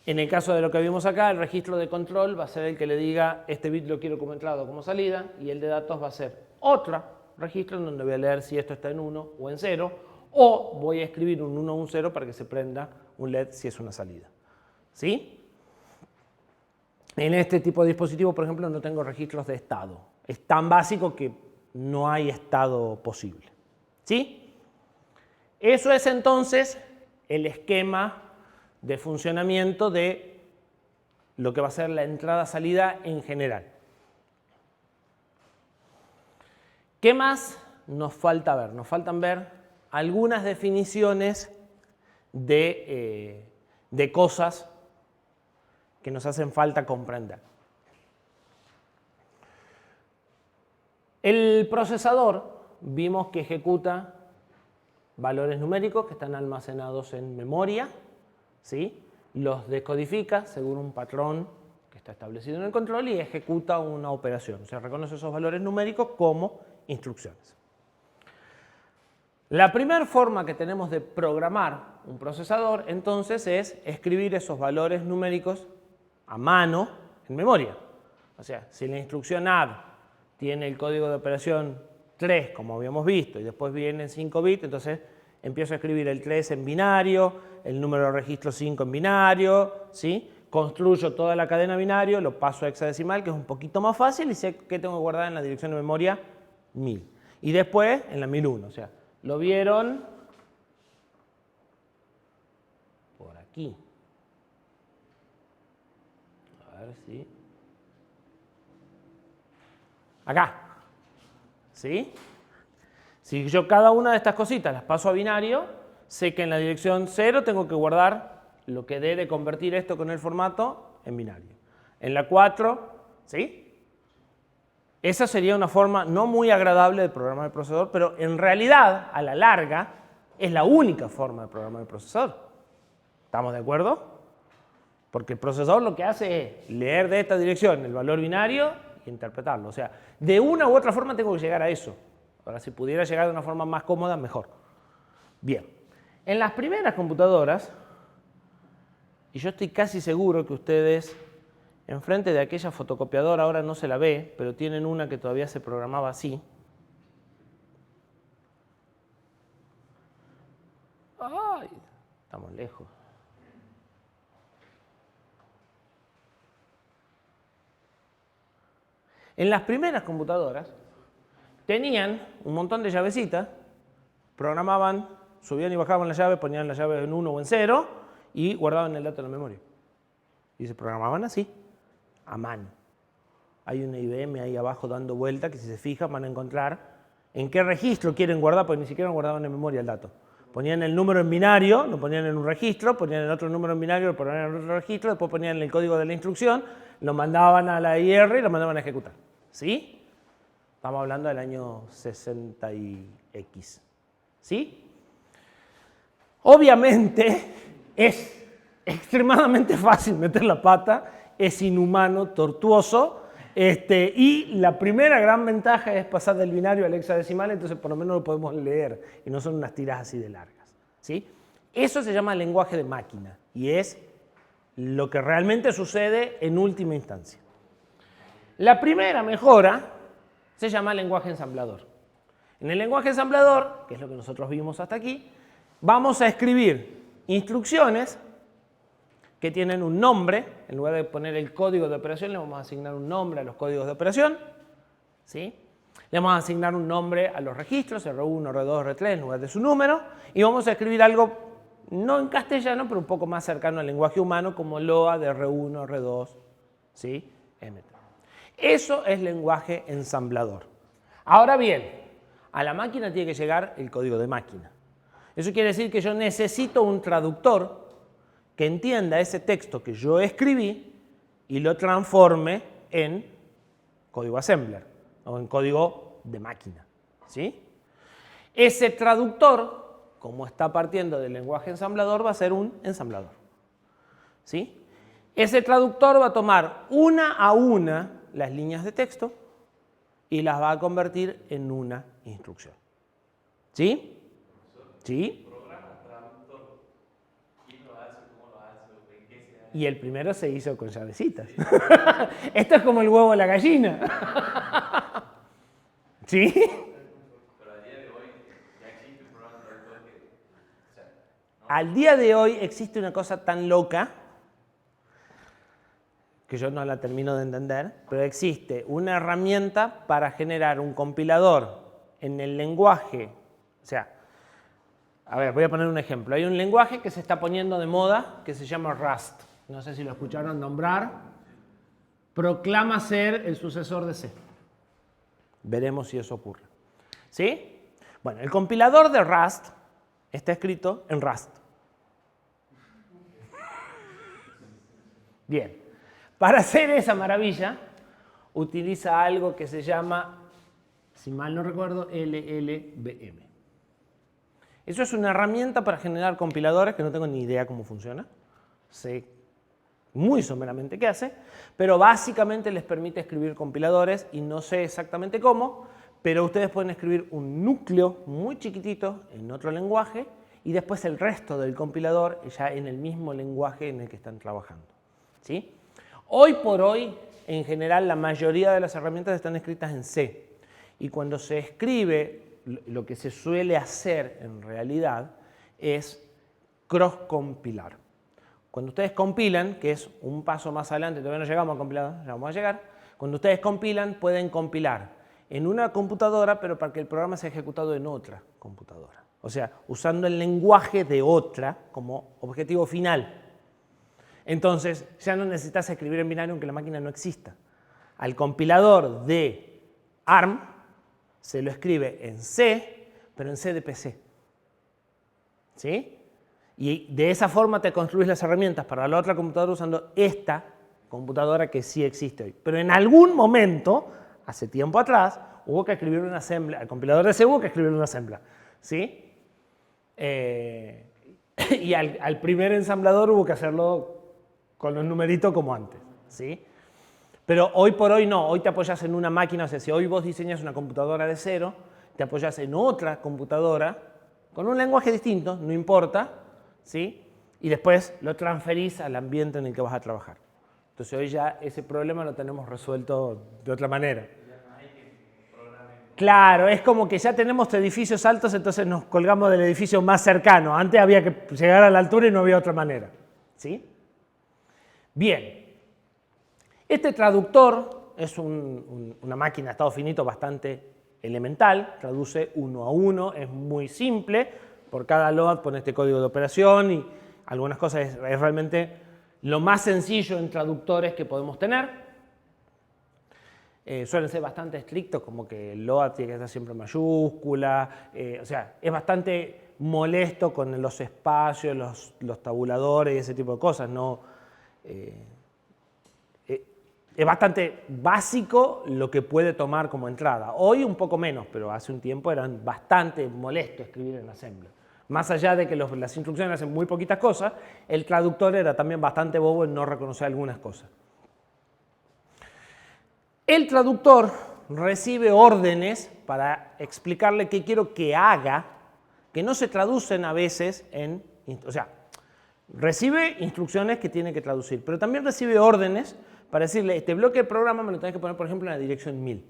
en el caso de lo que vimos acá, el registro de control va a ser el que le diga este bit lo quiero como entrada o como salida, y el de datos va a ser otro registro en donde voy a leer si esto está en 1 o en 0, o voy a escribir un 1 o un 0 para que se prenda un LED si es una salida, ¿sí? En este tipo de dispositivo, por ejemplo, no tengo registros de estado. Es tan básico que no hay estado posible, ¿sí? Eso es entonces el esquema de funcionamiento de lo que va a ser la entrada-salida en general. ¿Qué más nos falta ver? Nos faltan ver algunas definiciones de cosas que nos hacen falta comprender. El procesador vimos que ejecuta valores numéricos que están almacenados en memoria, ¿sí? Los decodifica según un patrón que está establecido en el control y ejecuta una operación. O sea, reconoce esos valores numéricos como instrucciones. La primera forma que tenemos de programar un procesador, entonces, es escribir esos valores numéricos a mano en memoria. O sea, si la instrucción add tiene el código de operación 3, como habíamos visto, y después vienen 5 bits, entonces empiezo a escribir el 3 en binario, el número de registro 5 en binario, ¿sí? Construyo toda la cadena binario, lo paso a hexadecimal, que es un poquito más fácil, y sé que tengo que guardar en la dirección de memoria 1000. Y después en la 1001, o sea, lo vieron por aquí. A ver si... Acá. ¿Sí? Si yo cada una de estas cositas las paso a binario, sé que en la dirección 0 tengo que guardar lo que dé de convertir esto con el formato en binario. En la 4, ¿sí? Esa sería una forma no muy agradable de programar el procesador, pero en realidad, a la larga, es la única forma de programar el procesador. ¿Estamos de acuerdo? Porque el procesador lo que hace es leer de esta dirección el valor binario e interpretarlo. O sea, de una u otra forma tengo que llegar a eso. Ahora, si pudiera llegar de una forma más cómoda, mejor. Bien. En las primeras computadoras, y yo estoy casi seguro que ustedes, enfrente de aquella fotocopiadora, ahora no se la ve, pero tienen una que todavía se programaba así. ¡Ay! Estamos lejos. En las primeras computadoras tenían un montón de llavecitas, programaban, subían y bajaban la llave, ponían la llave en 1 o en 0 y guardaban el dato en la memoria. Y se programaban así, a mano. Hay una IBM ahí abajo dando vuelta que si se fijan van a encontrar en qué registro quieren guardar, porque ni siquiera guardaban en memoria el dato. Ponían el número en binario, lo ponían en un registro, ponían el otro número en binario, lo ponían en otro registro, después ponían el código de la instrucción, lo mandaban a la IR y lo mandaban a ejecutar. ¿Sí? Estamos hablando del año 60 y X. ¿Sí? Obviamente es extremadamente fácil meter la pata, es inhumano, tortuoso, y la primera gran ventaja es pasar del binario al hexadecimal, entonces por lo menos lo podemos leer y no son unas tiras así de largas, ¿sí? Eso se llama lenguaje de máquina y es lo que realmente sucede en última instancia. La primera mejora se llama lenguaje ensamblador. En el lenguaje ensamblador, que es lo que nosotros vimos hasta aquí, vamos a escribir instrucciones que tienen un nombre. En lugar de poner el código de operación, le vamos a asignar un nombre a los códigos de operación, ¿sí? Le vamos a asignar un nombre a los registros, R1, R2, R3, en lugar de su número, y vamos a escribir algo, no en castellano, pero un poco más cercano al lenguaje humano, como LOA de R1, R2, ¿sí? M3. Eso es lenguaje ensamblador. Ahora bien, a la máquina tiene que llegar el código de máquina. Eso quiere decir que yo necesito un traductor que entienda ese texto que yo escribí y lo transforme en código assembler o en código de máquina, ¿sí? Ese traductor, como está partiendo del lenguaje ensamblador, va a ser un ensamblador, ¿sí? Ese traductor va a tomar una a una las líneas de texto y las va a convertir en una instrucción. ¿Sí? ¿Sí? Y el primero se hizo con llavecitas. Esto es como el huevo de la gallina. ¿Sí? Pero a día de hoy ya existe un programa traductor que, o sea, ¿no? Al día de hoy existe una cosa tan loca que yo no la termino de entender, pero existe una herramienta para generar un compilador en el lenguaje. O sea, a ver, voy a poner un ejemplo. Hay un lenguaje que se está poniendo de moda que se llama Rust. No sé si lo escucharon nombrar. Proclama ser el sucesor de C. Veremos si eso ocurre. ¿Sí? Bueno, el compilador de Rust está escrito en Rust. Bien. Para hacer esa maravilla, utiliza algo que se llama, si mal no recuerdo, LLVM. Eso es una herramienta para generar compiladores que no tengo ni idea cómo funciona. Sé muy someramente qué hace, pero básicamente les permite escribir compiladores y no sé exactamente cómo, pero ustedes pueden escribir un núcleo muy chiquitito en otro lenguaje y después el resto del compilador ya en el mismo lenguaje en el que están trabajando, ¿sí? Hoy por hoy, en general, la mayoría de las herramientas están escritas en C. Y cuando se escribe, lo que se suele hacer en realidad es cross-compilar. Cuando ustedes compilan, que es un paso más adelante, todavía no llegamos a compilar, ya vamos a llegar. Cuando ustedes compilan, pueden compilar en una computadora, pero para que el programa sea ejecutado en otra computadora. O sea, usando el lenguaje de otra como objetivo final. Entonces, ya no necesitas escribir en binario aunque la máquina no exista. Al compilador de ARM se lo escribe en C, pero en C de PC. ¿Sí? Y de esa forma te construís las herramientas para la otra computadora usando esta computadora que sí existe hoy. Pero en algún momento, hace tiempo atrás, hubo que escribir una assembler. Al compilador de C hubo que escribir una assembler. ¿Sí? Y al primer ensamblador hubo que hacerlo con los numeritos como antes, ¿sí? Pero hoy por hoy no, hoy te apoyas en una máquina, o sea, si hoy vos diseñas una computadora de cero, te apoyas en otra computadora con un lenguaje distinto, no importa, ¿sí? Y después lo transferís al ambiente en el que vas a trabajar. Entonces hoy ya ese problema lo tenemos resuelto de otra manera. Claro, es como que ya tenemos edificios altos, entonces nos colgamos del edificio más cercano. Antes había que llegar a la altura y no había otra manera, ¿sí? Bien, este traductor es una máquina de estado finito bastante elemental, traduce uno a uno, es muy simple, por cada load pone este código de operación y algunas cosas es realmente lo más sencillo en traductores que podemos tener. Suelen ser bastante estrictos, como que el load tiene que estar siempre en mayúscula, o sea, es bastante molesto con los espacios, los tabuladores y ese tipo de cosas, no... es bastante básico lo que puede tomar como entrada. Hoy un poco menos, pero hace un tiempo era bastante molesto escribir en Assembler. Más allá de que las instrucciones hacen muy poquitas cosas, el traductor era también bastante bobo en no reconocer algunas cosas. El traductor recibe órdenes para explicarle qué quiero que haga, que no se traducen a veces en... O sea, recibe instrucciones que tiene que traducir, pero también recibe órdenes para decirle, este bloque de programa me lo tenés que poner, por ejemplo, en la dirección 1000.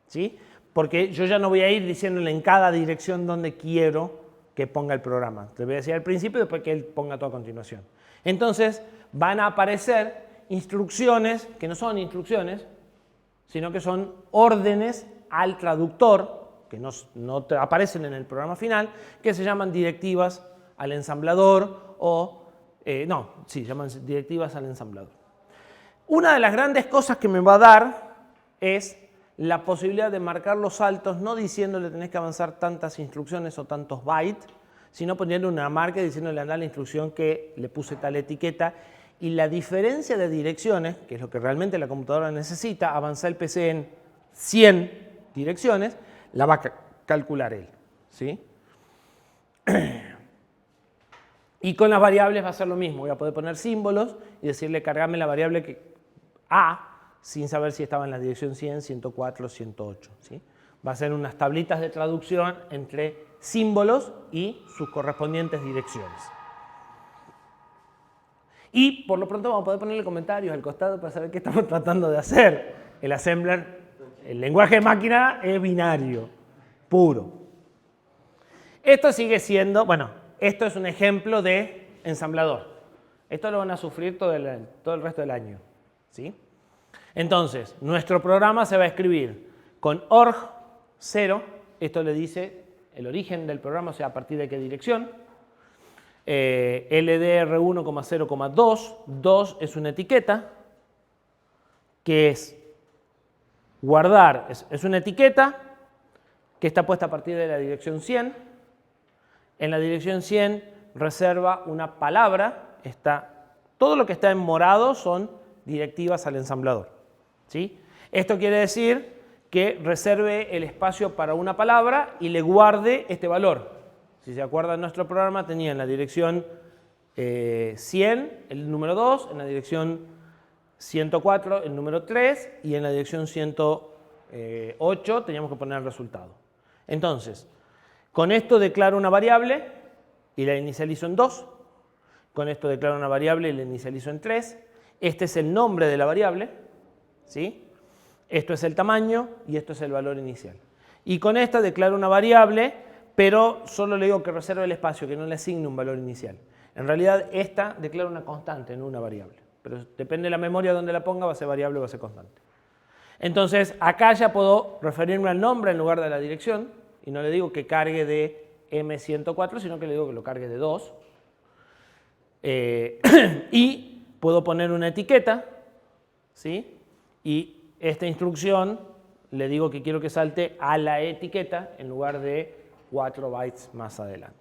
¿Sí? Porque yo ya no voy a ir diciéndole en cada dirección donde quiero que ponga el programa. Le voy a decir al principio y después que él ponga todo a continuación. Entonces, van a aparecer instrucciones que no son instrucciones, sino que son órdenes al traductor, que no aparecen en el programa final, que se llaman directivas al ensamblador o... se llaman directivas al ensamblador. Una de las grandes cosas que me va a dar es la posibilidad de marcar los saltos, no diciéndole tenés que avanzar tantas instrucciones o tantos bytes, sino poniendo una marca y diciéndole anda la instrucción que le puse tal etiqueta. Y la diferencia de direcciones, que es lo que realmente la computadora necesita, avanzar el PC en 100 direcciones, la va a calcular él. ¿Sí? Y con las variables va a ser lo mismo. Voy a poder poner símbolos y decirle cargame la variable A, sin saber si estaba en la dirección 100, 104, 108. ¿Sí? Va a ser unas tablitas de traducción entre símbolos y sus correspondientes direcciones. Y por lo pronto vamos a poder ponerle comentarios al costado para saber qué estamos tratando de hacer. El assembler, el lenguaje de máquina es binario, puro. Esto sigue siendo, bueno, esto es un ejemplo de ensamblador. Esto lo van a sufrir todo el resto del año. ¿Sí? Entonces, nuestro programa se va a escribir con org0, esto le dice el origen del programa, o sea, a partir de qué dirección. LDR1,0,2, 2 es una etiqueta, que es guardar, es una etiqueta que está puesta a partir de la dirección 100. En la dirección 100 reserva una palabra, todo lo que está en morado son directivas al ensamblador. ¿Sí? Esto quiere decir que reserve el espacio para una palabra y le guarde este valor. Si se acuerdan, nuestro programa tenía en la dirección 100 el número 2, en la dirección 104 el número 3 y en la dirección 108 teníamos que poner el resultado. Entonces, con esto declaro una variable y la inicializo en 2. Con esto declaro una variable y la inicializo en 3. Este es el nombre de la variable. ¿Sí? Esto es el tamaño y esto es el valor inicial. Y con esta declaro una variable, pero solo le digo que reserve el espacio, que no le asigne un valor inicial. En realidad, esta declara una constante, no una variable. Pero depende de la memoria donde la ponga, va a ser variable o va a ser constante. Entonces, acá ya puedo referirme al nombre en lugar de la dirección, y no le digo que cargue de M104, sino que le digo que lo cargue de 2. Y puedo poner una etiqueta, ¿sí? Y esta instrucción le digo que quiero que salte a la etiqueta en lugar de 4 bytes más adelante.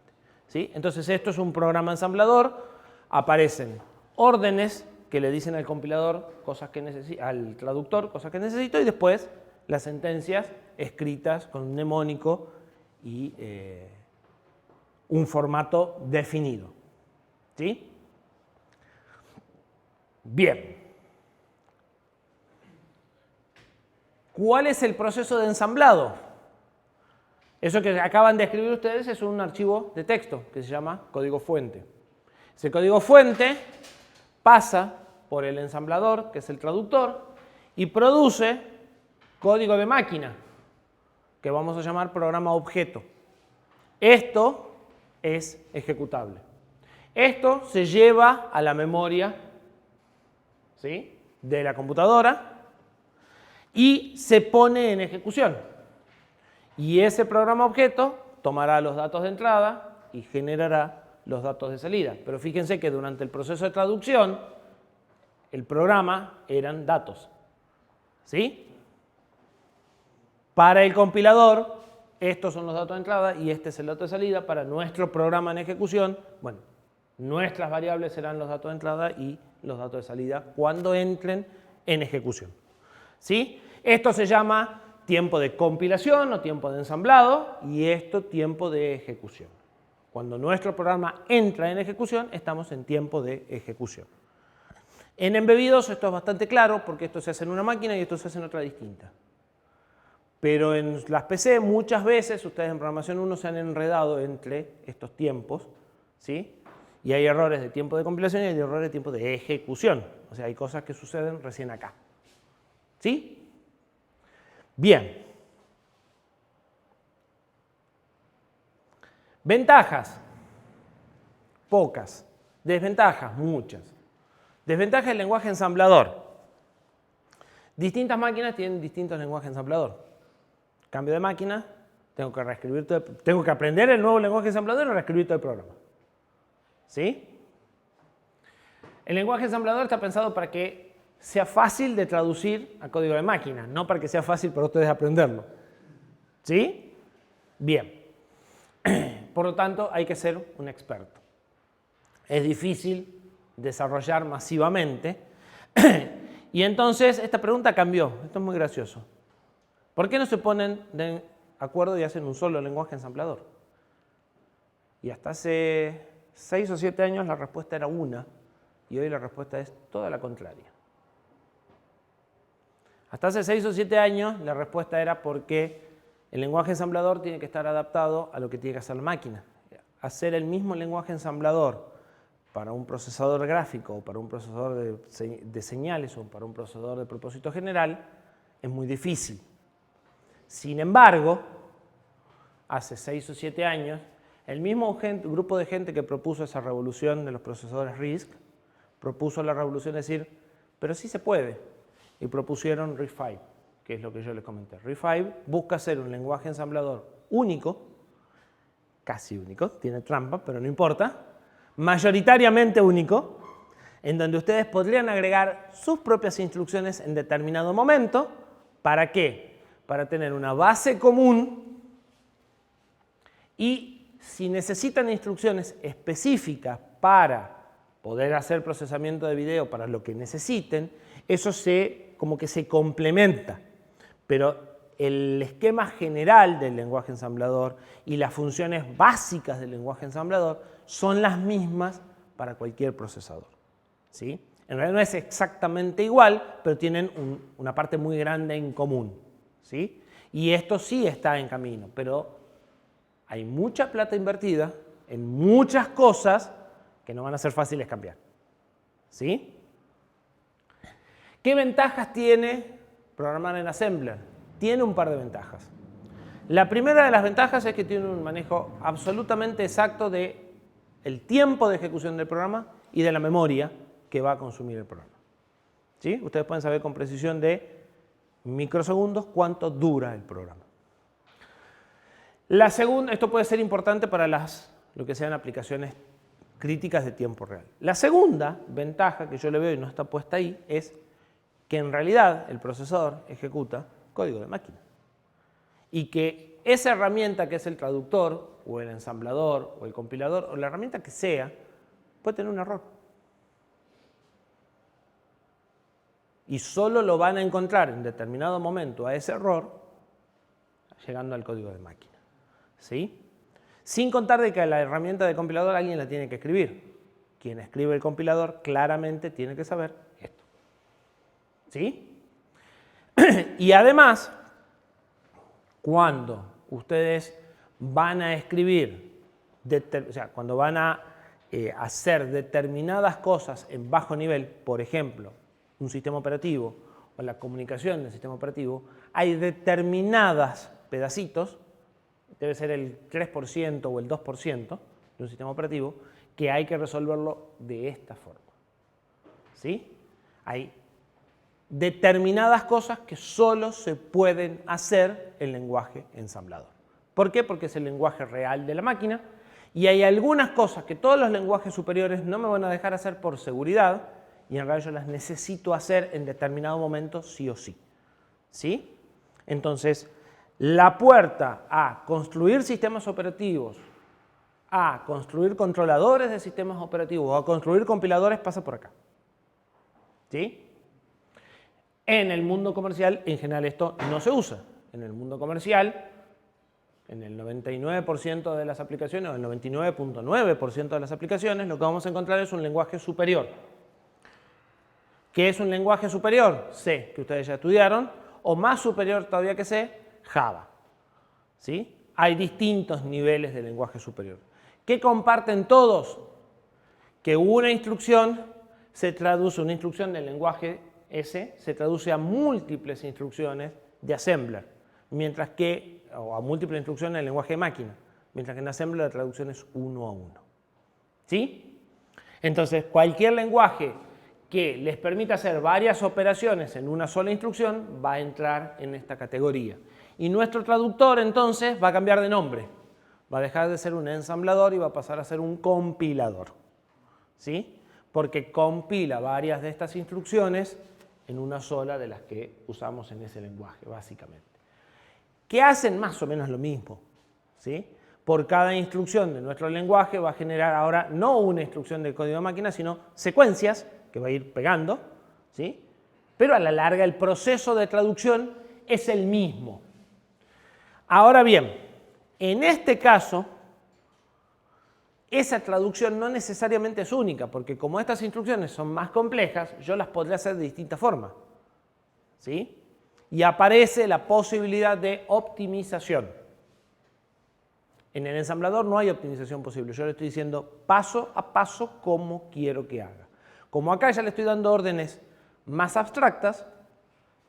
¿Sí? Entonces esto es un programa ensamblador, aparecen órdenes que le dicen al compilador cosas que al traductor cosas que necesito y después las sentencias escritas con un mnemónico y un formato definido. ¿Sí? Bien. ¿Cuál es el proceso de ensamblado? Eso que acaban de escribir ustedes es un archivo de texto que se llama código fuente. Ese código fuente pasa por el ensamblador, que es el traductor, y produce código de máquina, que vamos a llamar programa objeto. Esto es ejecutable. Esto se lleva a la memoria, ¿sí?, de la computadora y se pone en ejecución. Y ese programa objeto tomará los datos de entrada y generará los datos de salida. Pero fíjense que durante el proceso de traducción, el programa eran datos. ¿Sí? Para el compilador, estos son los datos de entrada y este es el dato de salida. Para nuestro programa en ejecución, bueno, nuestras variables serán los datos de entrada y los datos de salida cuando entren en ejecución. ¿Sí? Esto se llama tiempo de compilación o tiempo de ensamblado y esto tiempo de ejecución. Cuando nuestro programa entra en ejecución, estamos en tiempo de ejecución. En embebidos esto es bastante claro porque esto se hace en una máquina y esto se hace en otra distinta. Pero en las PC muchas veces ustedes en programación 1 se han enredado entre estos tiempos, ¿sí? Y hay errores de tiempo de compilación y hay errores de tiempo de ejecución. O sea, hay cosas que suceden recién acá. ¿Sí? Bien. Ventajas. Pocas. Desventajas. Muchas. Desventaja del lenguaje ensamblador. Distintas máquinas tienen distintos lenguajes ensamblador. Cambio de máquina, tengo que reescribir tengo que aprender el nuevo lenguaje ensamblador y reescribir todo el programa. ¿Sí? El lenguaje ensamblador está pensado para que sea fácil de traducir a código de máquina, no para que sea fácil para ustedes aprenderlo. ¿Sí? Bien. Por lo tanto, hay que ser un experto. Es difícil desarrollar masivamente. Y entonces esta pregunta cambió. Esto es muy gracioso. ¿Por qué no se ponen de acuerdo y hacen un solo lenguaje ensamblador? Y hasta hace 6 o 7 años la respuesta era una, y hoy la respuesta es toda la contraria. Hasta hace 6 o 7 años la respuesta era porque el lenguaje ensamblador tiene que estar adaptado a lo que tiene que hacer la máquina. Hacer el mismo lenguaje ensamblador para un procesador gráfico o para un procesador de señales o para un procesador de propósito general es muy difícil. Sin embargo, hace 6 o 7 años, el mismo grupo de gente que propuso esa revolución de los procesadores RISC, propuso la revolución de decir, pero sí se puede, y propusieron RISC-V, que es lo que yo les comenté. RISC-V busca ser un lenguaje ensamblador único, casi único, tiene trampa, pero no importa, mayoritariamente único, en donde ustedes podrían agregar sus propias instrucciones en determinado momento. ¿Para qué? Para tener una base común y si necesitan instrucciones específicas para poder hacer procesamiento de video para lo que necesiten, eso como que se complementa. Pero el esquema general del lenguaje ensamblador y las funciones básicas del lenguaje ensamblador son las mismas para cualquier procesador. ¿Sí? En realidad no es exactamente igual, pero tienen una parte muy grande en común. ¿Sí? Y esto sí está en camino, pero hay mucha plata invertida en muchas cosas que no van a ser fáciles cambiar. ¿Sí? ¿Qué ventajas tiene programar en Assembler? Tiene un par de ventajas. La primera de las ventajas es que tiene un manejo absolutamente exacto del tiempo de ejecución del programa y de la memoria que va a consumir el programa. ¿Sí? Ustedes pueden saber con precisión de microsegundos cuánto dura el programa. La segunda, esto puede ser importante para lo que sean aplicaciones críticas de tiempo real. La segunda ventaja que yo le veo y no está puesta ahí es que en realidad el procesador ejecuta código de máquina y que esa herramienta que es el traductor o el ensamblador o el compilador o la herramienta que sea puede tener un error. Y solo lo van a encontrar en determinado momento a ese error llegando al código de máquina. ¿Sí? Sin contar de que la herramienta de compilador alguien la tiene que escribir. Quien escribe el compilador claramente tiene que saber esto. ¿Sí? Y además, cuando ustedes van a escribir, cuando van a hacer determinadas cosas en bajo nivel, por ejemplo, un sistema operativo o la comunicación del sistema operativo, hay determinados pedacitos, debe ser el 3% o el 2% de un sistema operativo, que hay que resolverlo de esta forma. ¿Sí? Hay determinadas cosas que solo se pueden hacer en lenguaje ensamblador. ¿Por qué? Porque es el lenguaje real de la máquina y hay algunas cosas que todos los lenguajes superiores no me van a dejar hacer por seguridad y en realidad yo las necesito hacer en determinado momento sí o sí. ¿Sí? Entonces, la puerta a construir sistemas operativos, a construir controladores de sistemas operativos o a construir compiladores pasa por acá. ¿Sí? En el mundo comercial, en general, esto no se usa. En el mundo comercial, en el 99% de las aplicaciones, o el 99.9% de las aplicaciones, lo que vamos a encontrar es un lenguaje superior. ¿Qué es un lenguaje superior? C, que ustedes ya estudiaron, o más superior todavía que C, Java. ¿Sí? Hay distintos niveles de lenguaje superior. ¿Qué comparten todos? Que una instrucción se traduce, una instrucción del lenguaje S se traduce a múltiples instrucciones de assembler, mientras que, o a múltiples instrucciones del lenguaje de máquina, mientras que en assembler la traducción es uno a uno. ¿Sí? Entonces, cualquier lenguaje que les permita hacer varias operaciones en una sola instrucción va a entrar en esta categoría. Y nuestro traductor entonces va a cambiar de nombre. Va a dejar de ser un ensamblador y va a pasar a ser un compilador. ¿Sí? Porque compila varias de estas instrucciones en una sola de las que usamos en ese lenguaje, básicamente. Que hacen más o menos lo mismo. ¿Sí? Por cada instrucción de nuestro lenguaje va a generar ahora no una instrucción del código de máquina, sino secuencias que va a ir pegando, ¿sí? Pero a la larga el proceso de traducción es el mismo. Ahora bien, en este caso, esa traducción no necesariamente es única, porque como estas instrucciones son más complejas, yo las podría hacer de distintas formas. ¿Sí? Y aparece la posibilidad de optimización. En el ensamblador no hay optimización posible, yo le estoy diciendo paso a paso cómo quiero que haga. Como acá ya le estoy dando órdenes más abstractas,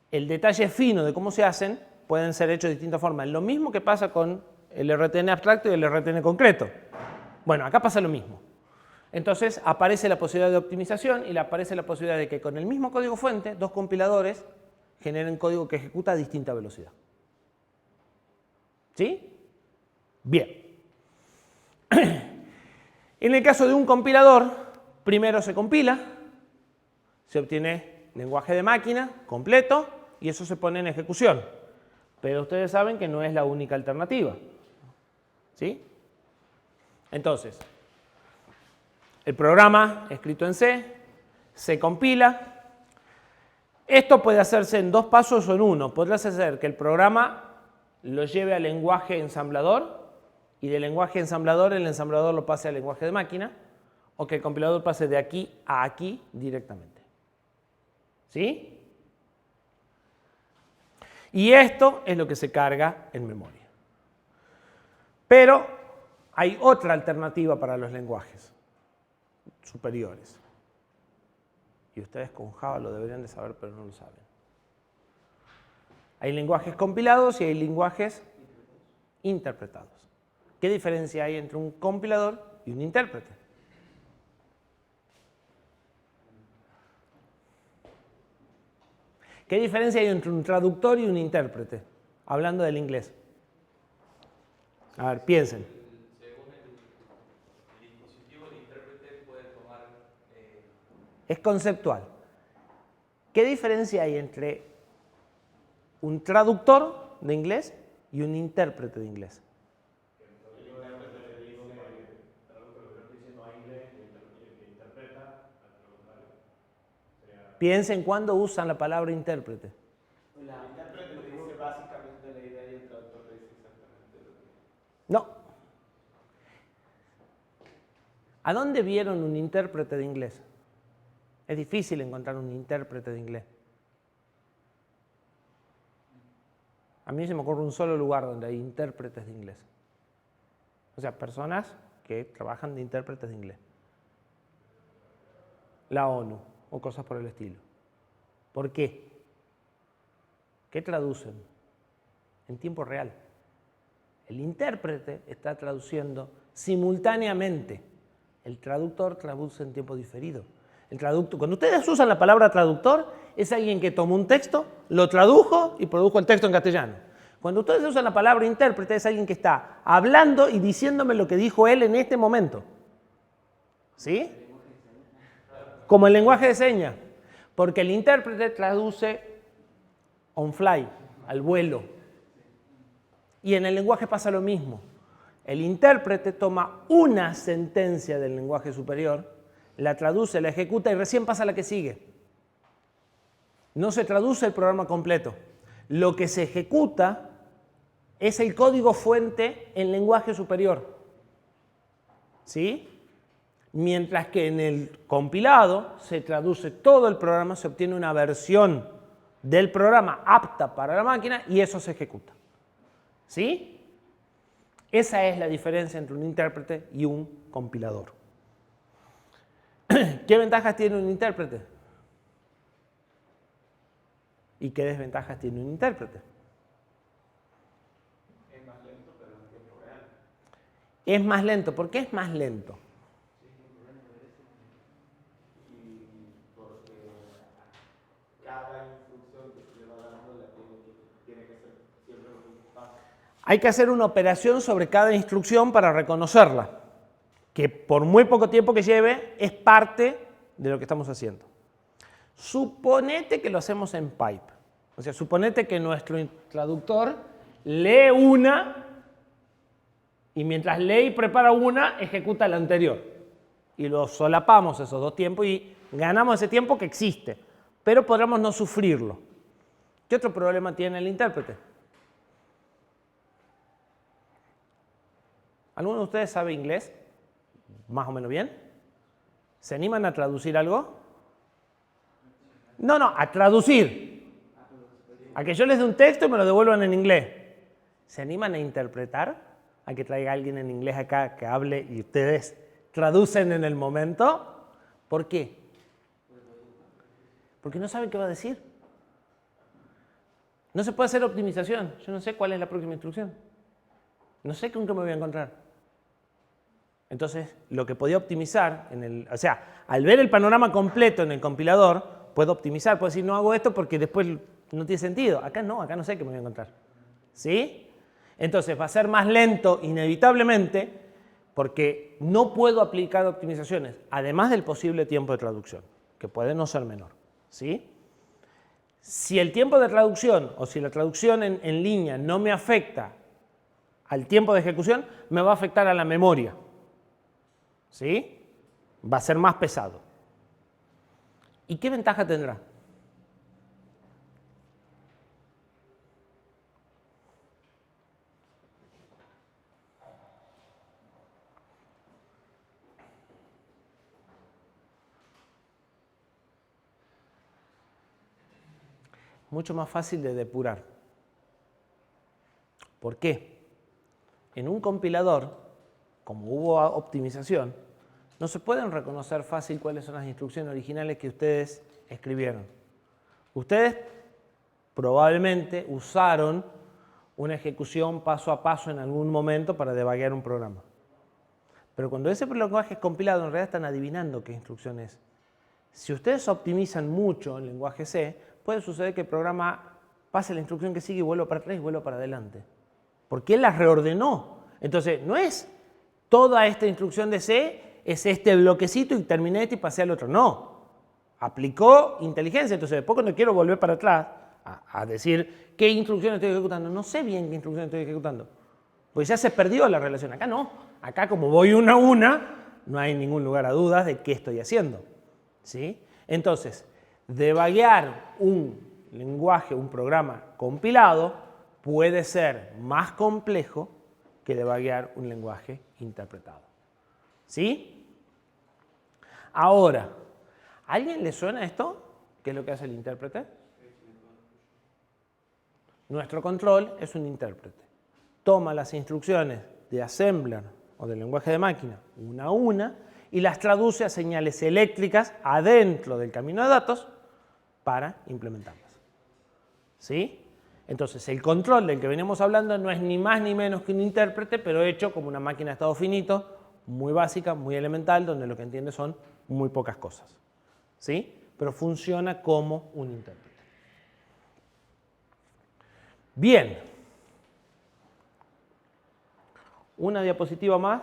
el detalle fino de cómo se hacen pueden ser hechos de distintas formas. Lo mismo que pasa con el RTN abstracto y el RTN concreto. Bueno, acá pasa lo mismo. Entonces aparece la posibilidad de optimización y aparece la posibilidad de que con el mismo código fuente, dos compiladores generen código que ejecuta a distinta velocidad. ¿Sí? Bien. En el caso de un compilador, primero se compila, se obtiene lenguaje de máquina completo y eso se pone en ejecución. Pero ustedes saben que no es la única alternativa. ¿Sí? Entonces, el programa escrito en C se compila. Esto puede hacerse en dos pasos o en uno. Podría hacer que el programa lo lleve al lenguaje ensamblador y del lenguaje ensamblador el ensamblador lo pase al lenguaje de máquina, o que el compilador pase de aquí a aquí directamente. ¿Sí? Y esto es lo que se carga en memoria. Pero hay otra alternativa para los lenguajes superiores. Y ustedes con Java lo deberían de saber, pero no lo saben. Hay lenguajes compilados y hay lenguajes interpretados. ¿Qué diferencia hay entre un compilador y un intérprete? ¿Qué diferencia hay entre un traductor y un intérprete? Hablando del inglés. A ver, piensen. Según el dispositivo, el intérprete puede tomar... Es conceptual. ¿Qué diferencia hay entre un traductor de inglés y un intérprete de inglés? Piensen cuándo usan la palabra intérprete. El intérprete te dice básicamente la idea y el traductor te dice exactamente lo que... No. ¿A dónde vieron un intérprete de inglés? Es difícil encontrar un intérprete de inglés. A mí se me ocurre un solo lugar donde hay intérpretes de inglés. O sea, personas que trabajan de intérpretes de inglés. La ONU o cosas por el estilo. ¿Por qué? ¿Qué traducen? En tiempo real. El intérprete está traduciendo simultáneamente. El traductor traduce en tiempo diferido. Cuando ustedes usan la palabra traductor, es alguien que tomó un texto, lo tradujo y produjo el texto en castellano. Cuando ustedes usan la palabra intérprete, es alguien que está hablando y diciéndome lo que dijo él en este momento. ¿Sí? Como el lenguaje de señas. Porque el intérprete traduce on fly, al vuelo. Y en el lenguaje pasa lo mismo. El intérprete toma una sentencia del lenguaje superior, la traduce, la ejecuta y recién pasa a la que sigue. No se traduce el programa completo. Lo que se ejecuta es el código fuente en lenguaje superior. ¿Sí? Mientras que en el compilado se traduce todo el programa, se obtiene una versión del programa apta para la máquina y eso se ejecuta. ¿Sí? Esa es la diferencia entre un intérprete y un compilador. ¿Qué ventajas tiene un intérprete? ¿Y qué desventajas tiene un intérprete? Es más lento, pero en tiempo real. Es más lento. ¿Por qué es más lento? Y porque cada instrucción que se le va dando tiene que ser siempre lo mismo paso. Hay que hacer una operación sobre cada instrucción para reconocerla, que por muy poco tiempo que lleve es parte de lo que estamos haciendo. Suponete que lo hacemos en pipe. O sea, suponete que nuestro traductor lee una y mientras lee y prepara una, ejecuta la anterior. Y lo solapamos esos dos tiempos y ganamos ese tiempo que existe, pero podremos no sufrirlo. ¿Qué otro problema tiene el intérprete? ¿Alguno de ustedes sabe inglés? ¿Más o menos bien? ¿Se animan a traducir algo? No, a traducir. A que yo les dé un texto y me lo devuelvan en inglés. ¿Se animan a interpretar? A que traiga alguien en inglés acá que hable y ustedes traducen en el momento. ¿Por qué? Porque no saben qué va a decir. No se puede hacer optimización. Yo no sé cuál es la próxima instrucción. No sé con qué me voy a encontrar. Entonces, lo que podía optimizar, o sea, al ver el panorama completo en el compilador, puedo optimizar, puedo decir, no hago esto porque después no tiene sentido. Acá no sé qué me voy a encontrar. ¿Sí? Entonces, va a ser más lento, inevitablemente, porque no puedo aplicar optimizaciones, además del posible tiempo de traducción, que puede no ser menor. ¿Sí? Si el tiempo de traducción, o si la traducción en línea no me afecta al tiempo de ejecución, me va a afectar a la memoria. ¿Sí? Va a ser más pesado. ¿Y qué ventaja tendrá? Mucho más fácil de depurar. ¿Por qué? En un compilador, como hubo optimización, no se pueden reconocer fácil cuáles son las instrucciones originales que ustedes escribieron. Ustedes probablemente usaron una ejecución paso a paso en algún momento para debuguear un programa. Pero cuando ese lenguaje es compilado, en realidad están adivinando qué instrucción es. Si ustedes optimizan mucho en lenguaje C, puede suceder que el programa pase la instrucción que sigue y vuelva para atrás y vuelva para adelante. Porque él las reordenó. Entonces, no es toda esta instrucción de C, es este bloquecito y terminé este y pasé al otro. No. Aplicó inteligencia. Entonces, después cuando quiero volver para atrás a decir qué instrucción estoy ejecutando, no sé bien qué instrucción estoy ejecutando. Porque ya se perdió la relación. Acá no. Acá como voy una a una, no hay ningún lugar a dudas de qué estoy haciendo. ¿Sí? Entonces, debuguear un lenguaje, un programa compilado, puede ser más complejo que debuguear un lenguaje interpretado. ¿Sí? Ahora, ¿a alguien le suena esto? ¿Qué es lo que hace el intérprete? Nuestro control es un intérprete. Toma las instrucciones de assembler o del lenguaje de máquina una a una y las traduce a señales eléctricas adentro del camino de datos para implementarlas. ¿Sí? Entonces, el control del que venimos hablando no es ni más ni menos que un intérprete, pero hecho como una máquina de estado finito, muy básica, muy elemental, donde lo que entiende son muy pocas cosas. ¿Sí? Pero funciona como un intérprete. Bien. Una diapositiva más.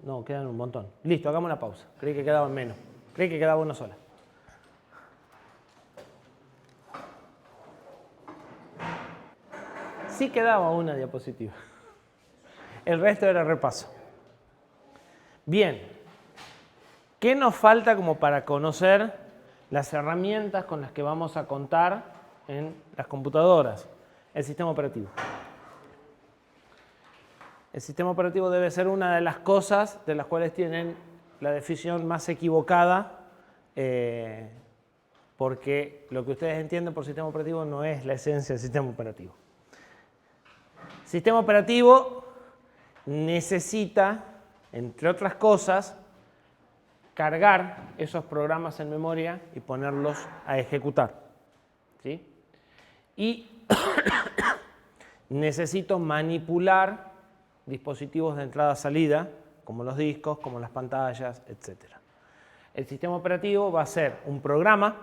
No, quedan un montón. Listo, hagamos una pausa. Creí que quedaban menos. Creí que quedaba una sola. Sí quedaba una diapositiva. El resto era repaso. Bien. ¿Qué nos falta como para conocer las herramientas con las que vamos a contar en las computadoras? El sistema operativo. El sistema operativo debe ser una de las cosas de las cuales tienen la definición más equivocada, porque lo que ustedes entienden por sistema operativo no es la esencia del sistema operativo. Sistema operativo necesita, entre otras cosas, cargar esos programas en memoria y ponerlos a ejecutar. ¿Sí? Y necesito manipular dispositivos de entrada-salida, como los discos, como las pantallas, etc. El sistema operativo va a ser un programa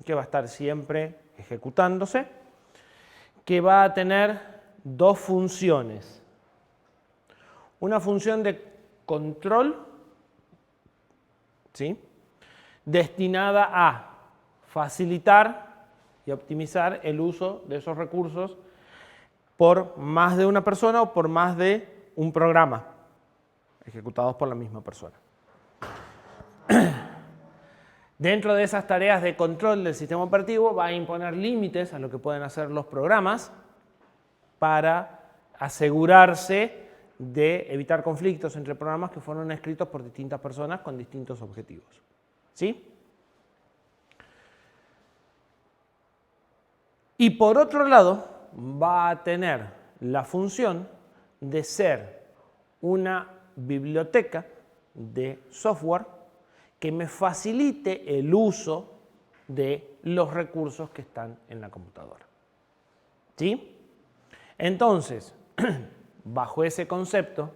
que va a estar siempre ejecutándose, que va a tener dos funciones. Una función de control, ¿sí?, destinada a facilitar y optimizar el uso de esos recursos por más de una persona o por más de un programa ejecutados por la misma persona. Dentro de esas tareas de control del sistema operativo va a imponer límites a lo que pueden hacer los programas para asegurarse de evitar conflictos entre programas que fueron escritos por distintas personas con distintos objetivos. ¿Sí? Y por otro lado, va a tener la función de ser una biblioteca de software que me facilite el uso de los recursos que están en la computadora. ¿Sí? Entonces, bajo ese concepto,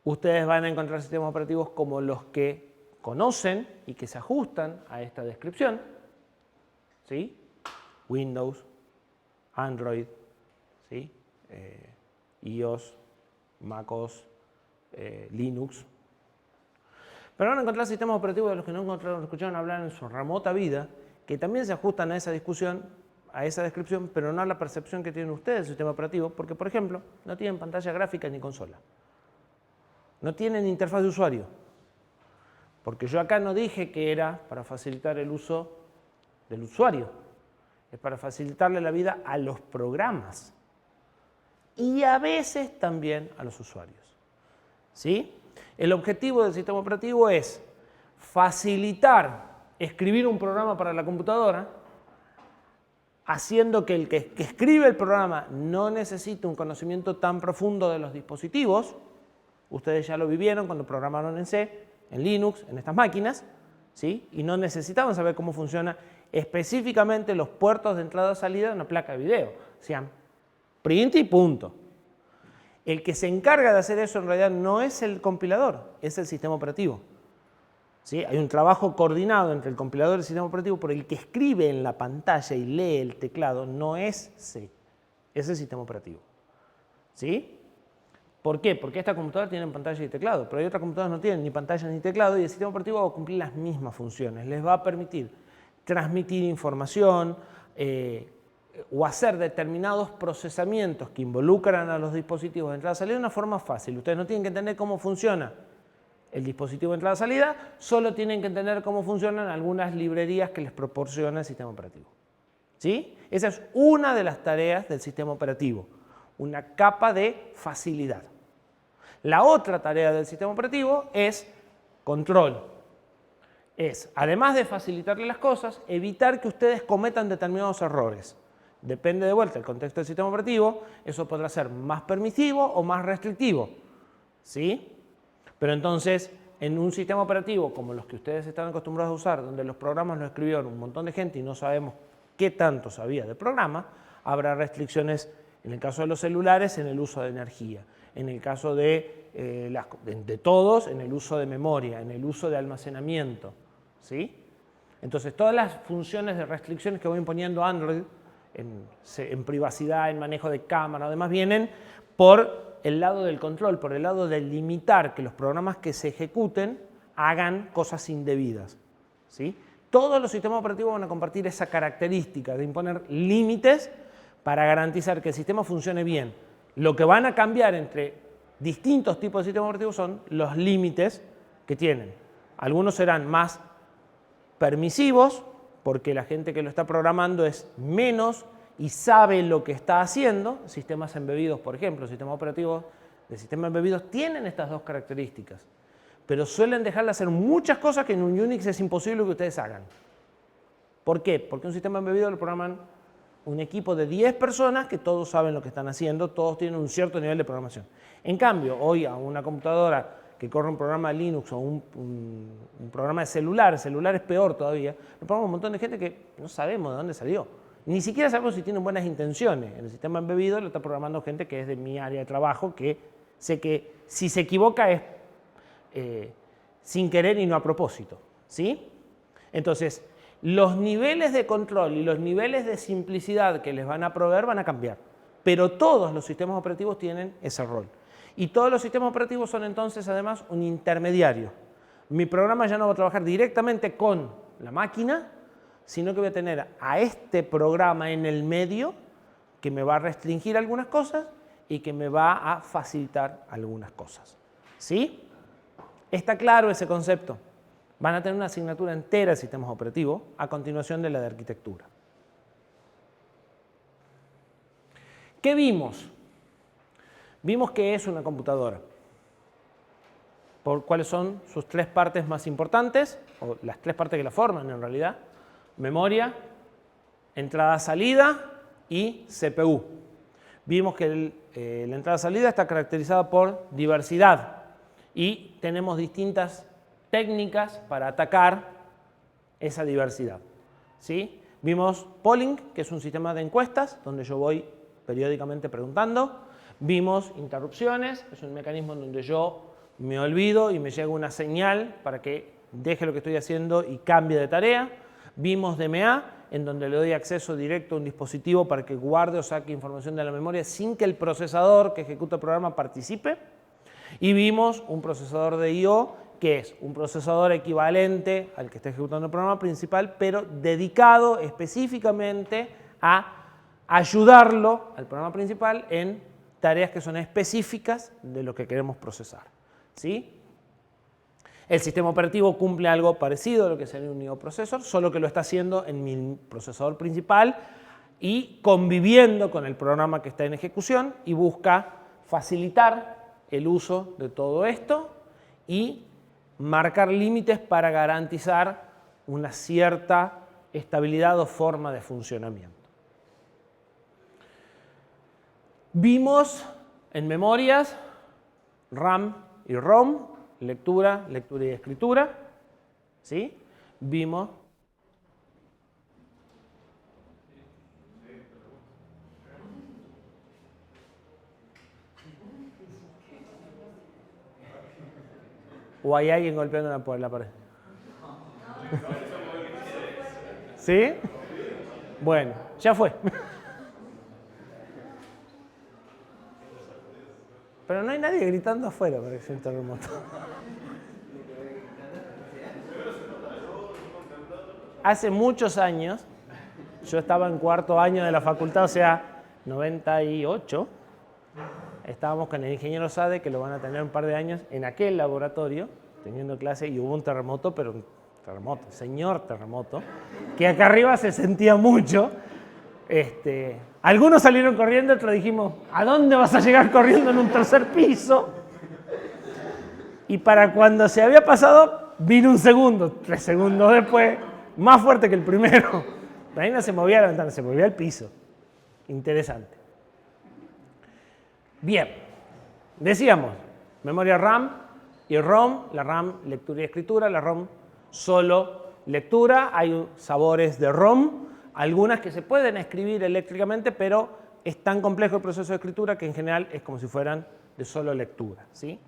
ustedes van a encontrar sistemas operativos como los que conocen y que se ajustan a esta descripción. ¿Sí? Windows, Android, ¿sí? iOS, MacOS, Linux. Pero van a encontrar sistemas operativos de los que no escucharon hablar en su remota vida, que también se ajustan a esa discusión, a esa descripción, pero no a la percepción que tienen ustedes del sistema operativo, porque, por ejemplo, no tienen pantalla gráfica ni consola. No tienen interfaz de usuario. Porque yo acá no dije que era para facilitar el uso del usuario. Es para facilitarle la vida a los programas. Y a veces también a los usuarios. ¿Sí? El objetivo del sistema operativo es facilitar escribir un programa para la computadora, haciendo que el que escribe el programa no necesite un conocimiento tan profundo de los dispositivos. Ustedes ya lo vivieron cuando programaron en C, en Linux, en estas máquinas, ¿sí? Y no necesitaban saber cómo funciona específicamente los puertos de entrada y salida de una placa de video. Sean print y punto. El que se encarga de hacer eso en realidad no es el compilador, es el sistema operativo. ¿Sí? Hay un trabajo coordinado entre el compilador y el sistema operativo, por el que escribe en la pantalla y lee el teclado no es C, es el sistema operativo. ¿Sí? ¿Por qué? Porque esta computadora tiene pantalla y teclado, pero hay otras computadoras que no tienen ni pantalla ni teclado, y el sistema operativo va a cumplir las mismas funciones. Les va a permitir transmitir información o hacer determinados procesamientos que involucran a los dispositivos de entrada y salida de una forma fácil. Ustedes no tienen que entender cómo funciona el dispositivo de entrada-salida, solo tienen que entender cómo funcionan algunas librerías que les proporciona el sistema operativo. ¿Sí? Esa es una de las tareas del sistema operativo, una capa de facilidad. La otra tarea del sistema operativo es control. Es, además de facilitarle las cosas, evitar que ustedes cometan determinados errores. Depende de vuelta del contexto del sistema operativo, eso podrá ser más permisivo o más restrictivo. ¿Sí? Pero entonces, en un sistema operativo como los que ustedes están acostumbrados a usar, donde los programas los escribieron un montón de gente y no sabemos qué tanto sabía del programa, habrá restricciones, en el caso de los celulares, en el uso de energía, en el caso de todos, en el uso de memoria, en el uso de almacenamiento. ¿Sí? Entonces, todas las funciones de restricciones que voy imponiendo Android, en privacidad, en manejo de cámara, además vienen por el lado del control, por el lado de limitar que los programas que se ejecuten hagan cosas indebidas. ¿Sí? Todos los sistemas operativos van a compartir esa característica de imponer límites para garantizar que el sistema funcione bien. Lo que van a cambiar entre distintos tipos de sistemas operativos son los límites que tienen. Algunos serán más permisivos, porque la gente que lo está programando es menos y sabe lo que está haciendo. Sistemas embebidos, por ejemplo, sistemas operativos de sistemas embebidos tienen estas dos características, pero suelen dejar de hacer muchas cosas que en un Unix es imposible que ustedes hagan. ¿Por qué? Porque un sistema embebido lo programan un equipo de 10 personas que todos saben lo que están haciendo, todos tienen un cierto nivel de programación. En cambio, hoy a una computadora que corre un programa de Linux o un programa de celular, el celular es peor todavía, lo programa un montón de gente que no sabemos de dónde salió. Ni siquiera sabemos si tienen buenas intenciones. En el sistema embebido lo está programando gente que es de mi área de trabajo, que sé que si se equivoca es sin querer y no a propósito. ¿Sí? Entonces, los niveles de control y los niveles de simplicidad que les van a proveer van a cambiar. Pero todos los sistemas operativos tienen ese rol. Y todos los sistemas operativos son entonces además un intermediario. Mi programa ya no va a trabajar directamente con la máquina, sino que voy a tener a este programa en el medio que me va a restringir algunas cosas y que me va a facilitar algunas cosas. ¿Sí? ¿Está claro ese concepto? Van a tener una asignatura entera de sistemas operativos a continuación de la de arquitectura. ¿Qué vimos? Vimos que es una computadora. ¿Cuáles son sus tres partes más importantes? O las tres partes que la forman en realidad. Memoria, entrada-salida y CPU. Vimos que la entrada-salida está caracterizada por diversidad y tenemos distintas técnicas para atacar esa diversidad. ¿Sí? Vimos polling, que es un sistema de encuestas, donde yo voy periódicamente preguntando. Vimos interrupciones, es un mecanismo en donde yo me olvido y me llega una señal para que deje lo que estoy haciendo y cambie de tarea. Vimos DMA, en donde le doy acceso directo a un dispositivo para que guarde o saque información de la memoria sin que el procesador que ejecuta el programa participe. Y vimos un procesador de I/O, que es un procesador equivalente al que está ejecutando el programa principal, pero dedicado específicamente a ayudarlo al programa principal en tareas que son específicas de lo que queremos procesar. ¿Sí? El sistema operativo cumple algo parecido a lo que sería un I/O processor, solo que lo está haciendo en mi procesador principal y conviviendo con el programa que está en ejecución y busca facilitar el uso de todo esto y marcar límites para garantizar una cierta estabilidad o forma de funcionamiento. Vimos en memorias RAM y ROM, lectura y escritura. ¿Sí? Vimos. ¿O hay alguien golpeando la pared? ¿Sí? Bueno, ya fue. Pero no hay nadie gritando afuera para que sea un terremoto. Hace muchos años, yo estaba en cuarto año de la facultad, o sea, 98, estábamos con el ingeniero Sade, que lo van a tener un par de años, en aquel laboratorio, teniendo clase, y hubo un terremoto, pero un terremoto, señor terremoto, que acá arriba se sentía mucho. Algunos salieron corriendo, otros dijimos, ¿a dónde vas a llegar corriendo en un tercer piso? Y para cuando se había pasado, vino un segundo, 3 segundos después, más fuerte que el primero. De ahí no se movía la ventana, se movía el piso. Interesante. Bien, decíamos, memoria RAM y ROM, la RAM lectura y escritura, la ROM solo lectura, hay sabores de ROM, algunas que se pueden escribir eléctricamente, pero es tan complejo el proceso de escritura que en general es como si fueran de solo lectura. ¿Sí?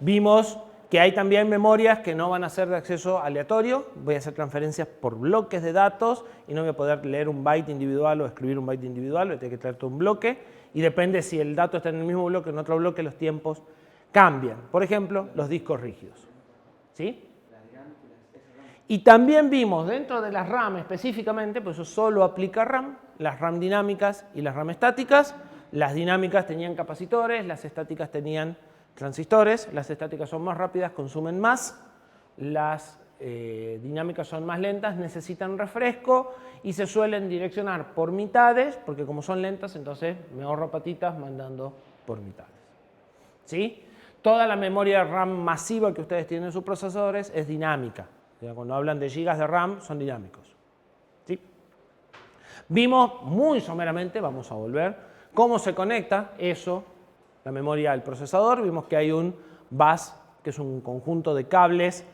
Vimos que hay también memorias que no van a ser de acceso aleatorio, voy a hacer transferencias por bloques de datos y no voy a poder leer un byte individual o escribir un byte individual, voy a tener que traer todo un bloque y depende si el dato está en el mismo bloque o en otro bloque, los tiempos cambian. Por ejemplo, los discos rígidos. ¿Sí? Y también vimos dentro de las RAM específicamente, pues eso solo aplica RAM, las RAM dinámicas y las RAM estáticas. Las dinámicas tenían capacitores, las estáticas tenían transistores. Las estáticas son más rápidas, consumen más. Las dinámicas son más lentas, necesitan refresco y se suelen direccionar por mitades, porque como son lentas, entonces me ahorro patitas mandando por mitades. ¿Sí? Toda la memoria RAM masiva que ustedes tienen en sus procesadores es dinámica. O sea, cuando hablan de gigas de RAM, son dinámicos. ¿Sí? Vimos muy someramente, vamos a volver, cómo se conecta eso, la memoria al procesador. Vimos que hay un bus, que es un conjunto de cables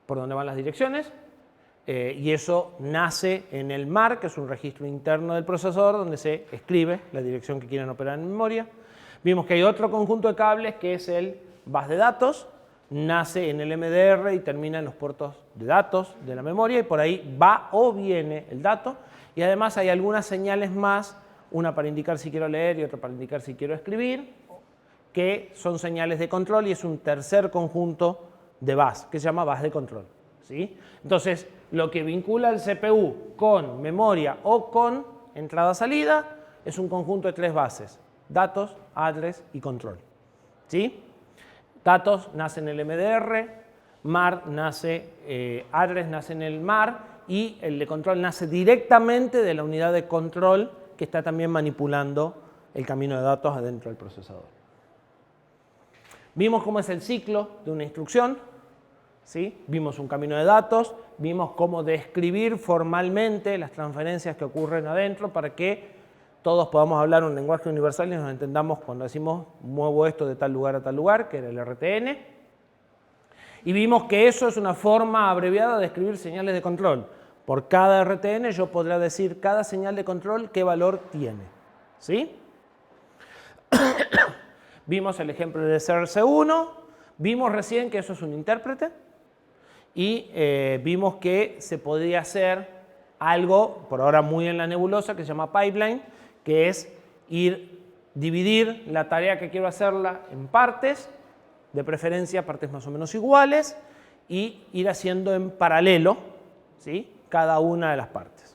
por donde van las direcciones, y eso nace en el MAR, que es un registro interno del procesador, donde se escribe la dirección que quieren operar en memoria. Vimos que hay otro conjunto de cables, que es el bus de datos, nace en el MDR y termina en los puertos de datos de la memoria, y por ahí va o viene el dato, y además hay algunas señales más, una para indicar si quiero leer y otra para indicar si quiero escribir, que son señales de control, y es un tercer conjunto de bus, que se llama bus de control. ¿Sí? Entonces, lo que vincula el CPU con memoria o con entrada-salida es un conjunto de 3 bases: datos, address y control. ¿Sí? Datos nace en el MDR, address nace en el MAR, y el de control nace directamente de la unidad de control que está también manipulando el camino de datos adentro del procesador. Vimos cómo es el ciclo de una instrucción, ¿sí? Vimos un camino de datos, vimos cómo describir formalmente las transferencias que ocurren adentro para que todos podamos hablar un lenguaje universal y nos entendamos cuando decimos muevo esto de tal lugar a tal lugar, que era el RTN. Y vimos que eso es una forma abreviada de escribir señales de control. Por cada RTN yo podré decir cada señal de control qué valor tiene. ¿Sí? Vimos el ejemplo de CRC1, vimos recién que eso es un intérprete, y vimos que se podría hacer algo, por ahora muy en la nebulosa, que se llama pipeline, que es dividir la tarea que quiero hacerla en partes, de preferencia partes más o menos iguales, y ir haciendo en paralelo, ¿sí?, cada una de las partes.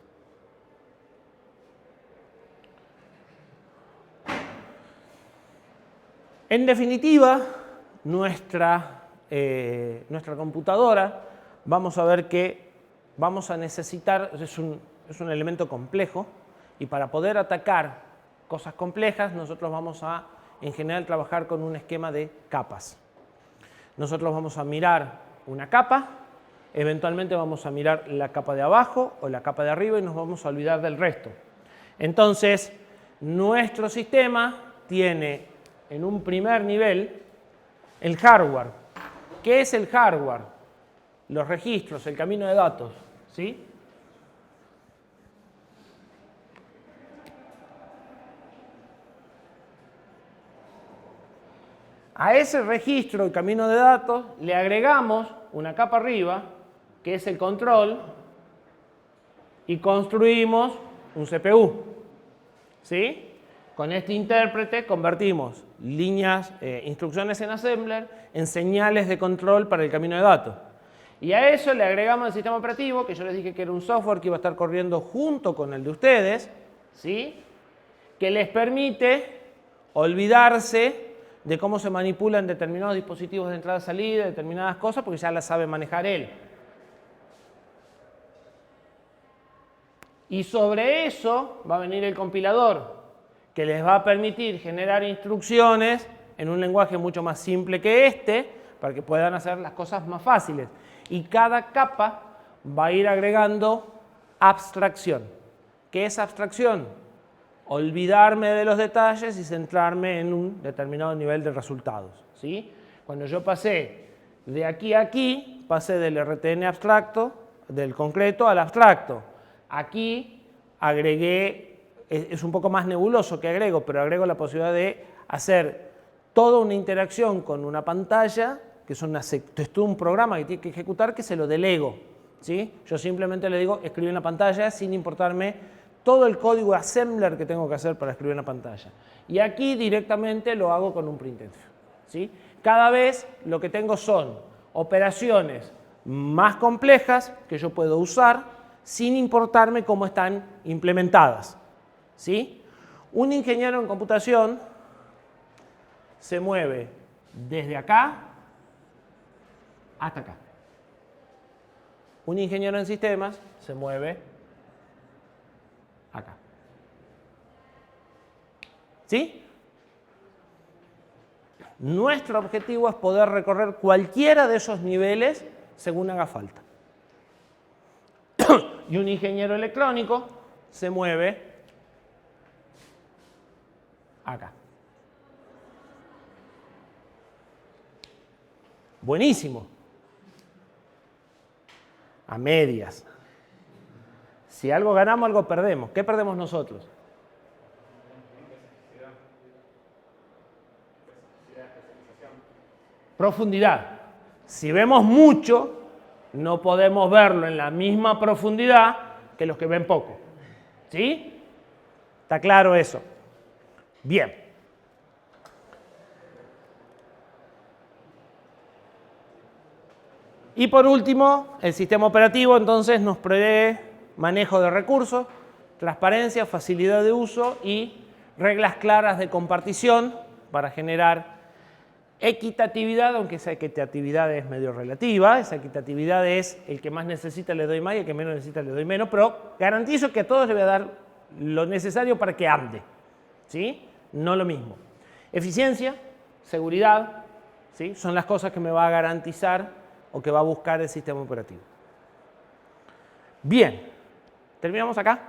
En definitiva, nuestra computadora, vamos a ver que vamos a necesitar, es un elemento complejo, y para poder atacar cosas complejas, nosotros vamos a, en general, trabajar con un esquema de capas. Nosotros vamos a mirar una capa, eventualmente vamos a mirar la capa de abajo o la capa de arriba y nos vamos a olvidar del resto. Entonces, nuestro sistema tiene en un primer nivel el hardware. ¿Qué es el hardware? Los registros, el camino de datos, ¿sí? A ese registro y camino de datos le agregamos una capa arriba, que es el control, y construimos un CPU. ¿Sí? Con este intérprete convertimos instrucciones en assembler en señales de control para el camino de datos. Y a eso le agregamos el sistema operativo, que yo les dije que era un software que iba a estar corriendo junto con el de ustedes, ¿sí?, que les permite olvidarse de cómo se manipulan determinados dispositivos de entrada-salida, determinadas cosas, porque ya las sabe manejar él. Y sobre eso va a venir el compilador, que les va a permitir generar instrucciones en un lenguaje mucho más simple que este, para que puedan hacer las cosas más fáciles. Y cada capa va a ir agregando abstracción. ¿Qué es abstracción? Olvidarme de los detalles y centrarme en un determinado nivel de resultados, ¿sí? Cuando yo pasé de aquí a aquí, pasé del RTN abstracto, del concreto al abstracto. Aquí agregué, es un poco más nebuloso que agrego, pero agrego la posibilidad de hacer toda una interacción con una pantalla, que es todo un programa que tiene que ejecutar, que se lo delego, ¿sí? Yo simplemente le digo escribir en la pantalla sin importarme todo el código assembler que tengo que hacer para escribir en la pantalla. Y aquí directamente lo hago con un printf, ¿sí? Cada vez lo que tengo son operaciones más complejas que yo puedo usar sin importarme cómo están implementadas, ¿sí? Un ingeniero en computación se mueve desde acá hasta acá. Un ingeniero en sistemas se mueve acá. ¿Sí? Nuestro objetivo es poder recorrer cualquiera de esos niveles según haga falta. Y un ingeniero electrónico se mueve acá. Buenísimo. A medias. Si algo ganamos, algo perdemos. ¿Qué perdemos nosotros? Profundidad. Si vemos mucho, no podemos verlo en la misma profundidad que los que ven poco. ¿Sí? ¿Está claro eso? Bien. Y por último, el sistema operativo entonces nos provee manejo de recursos, transparencia, facilidad de uso y reglas claras de compartición para generar equitatividad, aunque esa equitatividad es medio relativa. Esa equitatividad es el que más necesita le doy más y el que menos necesita le doy menos, pero garantizo que a todos le voy a dar lo necesario para que ande. ¿Sí? No lo mismo. Eficiencia, seguridad, ¿sí? Son las cosas que me va a garantizar o que va a buscar el sistema operativo. Bien, terminamos acá.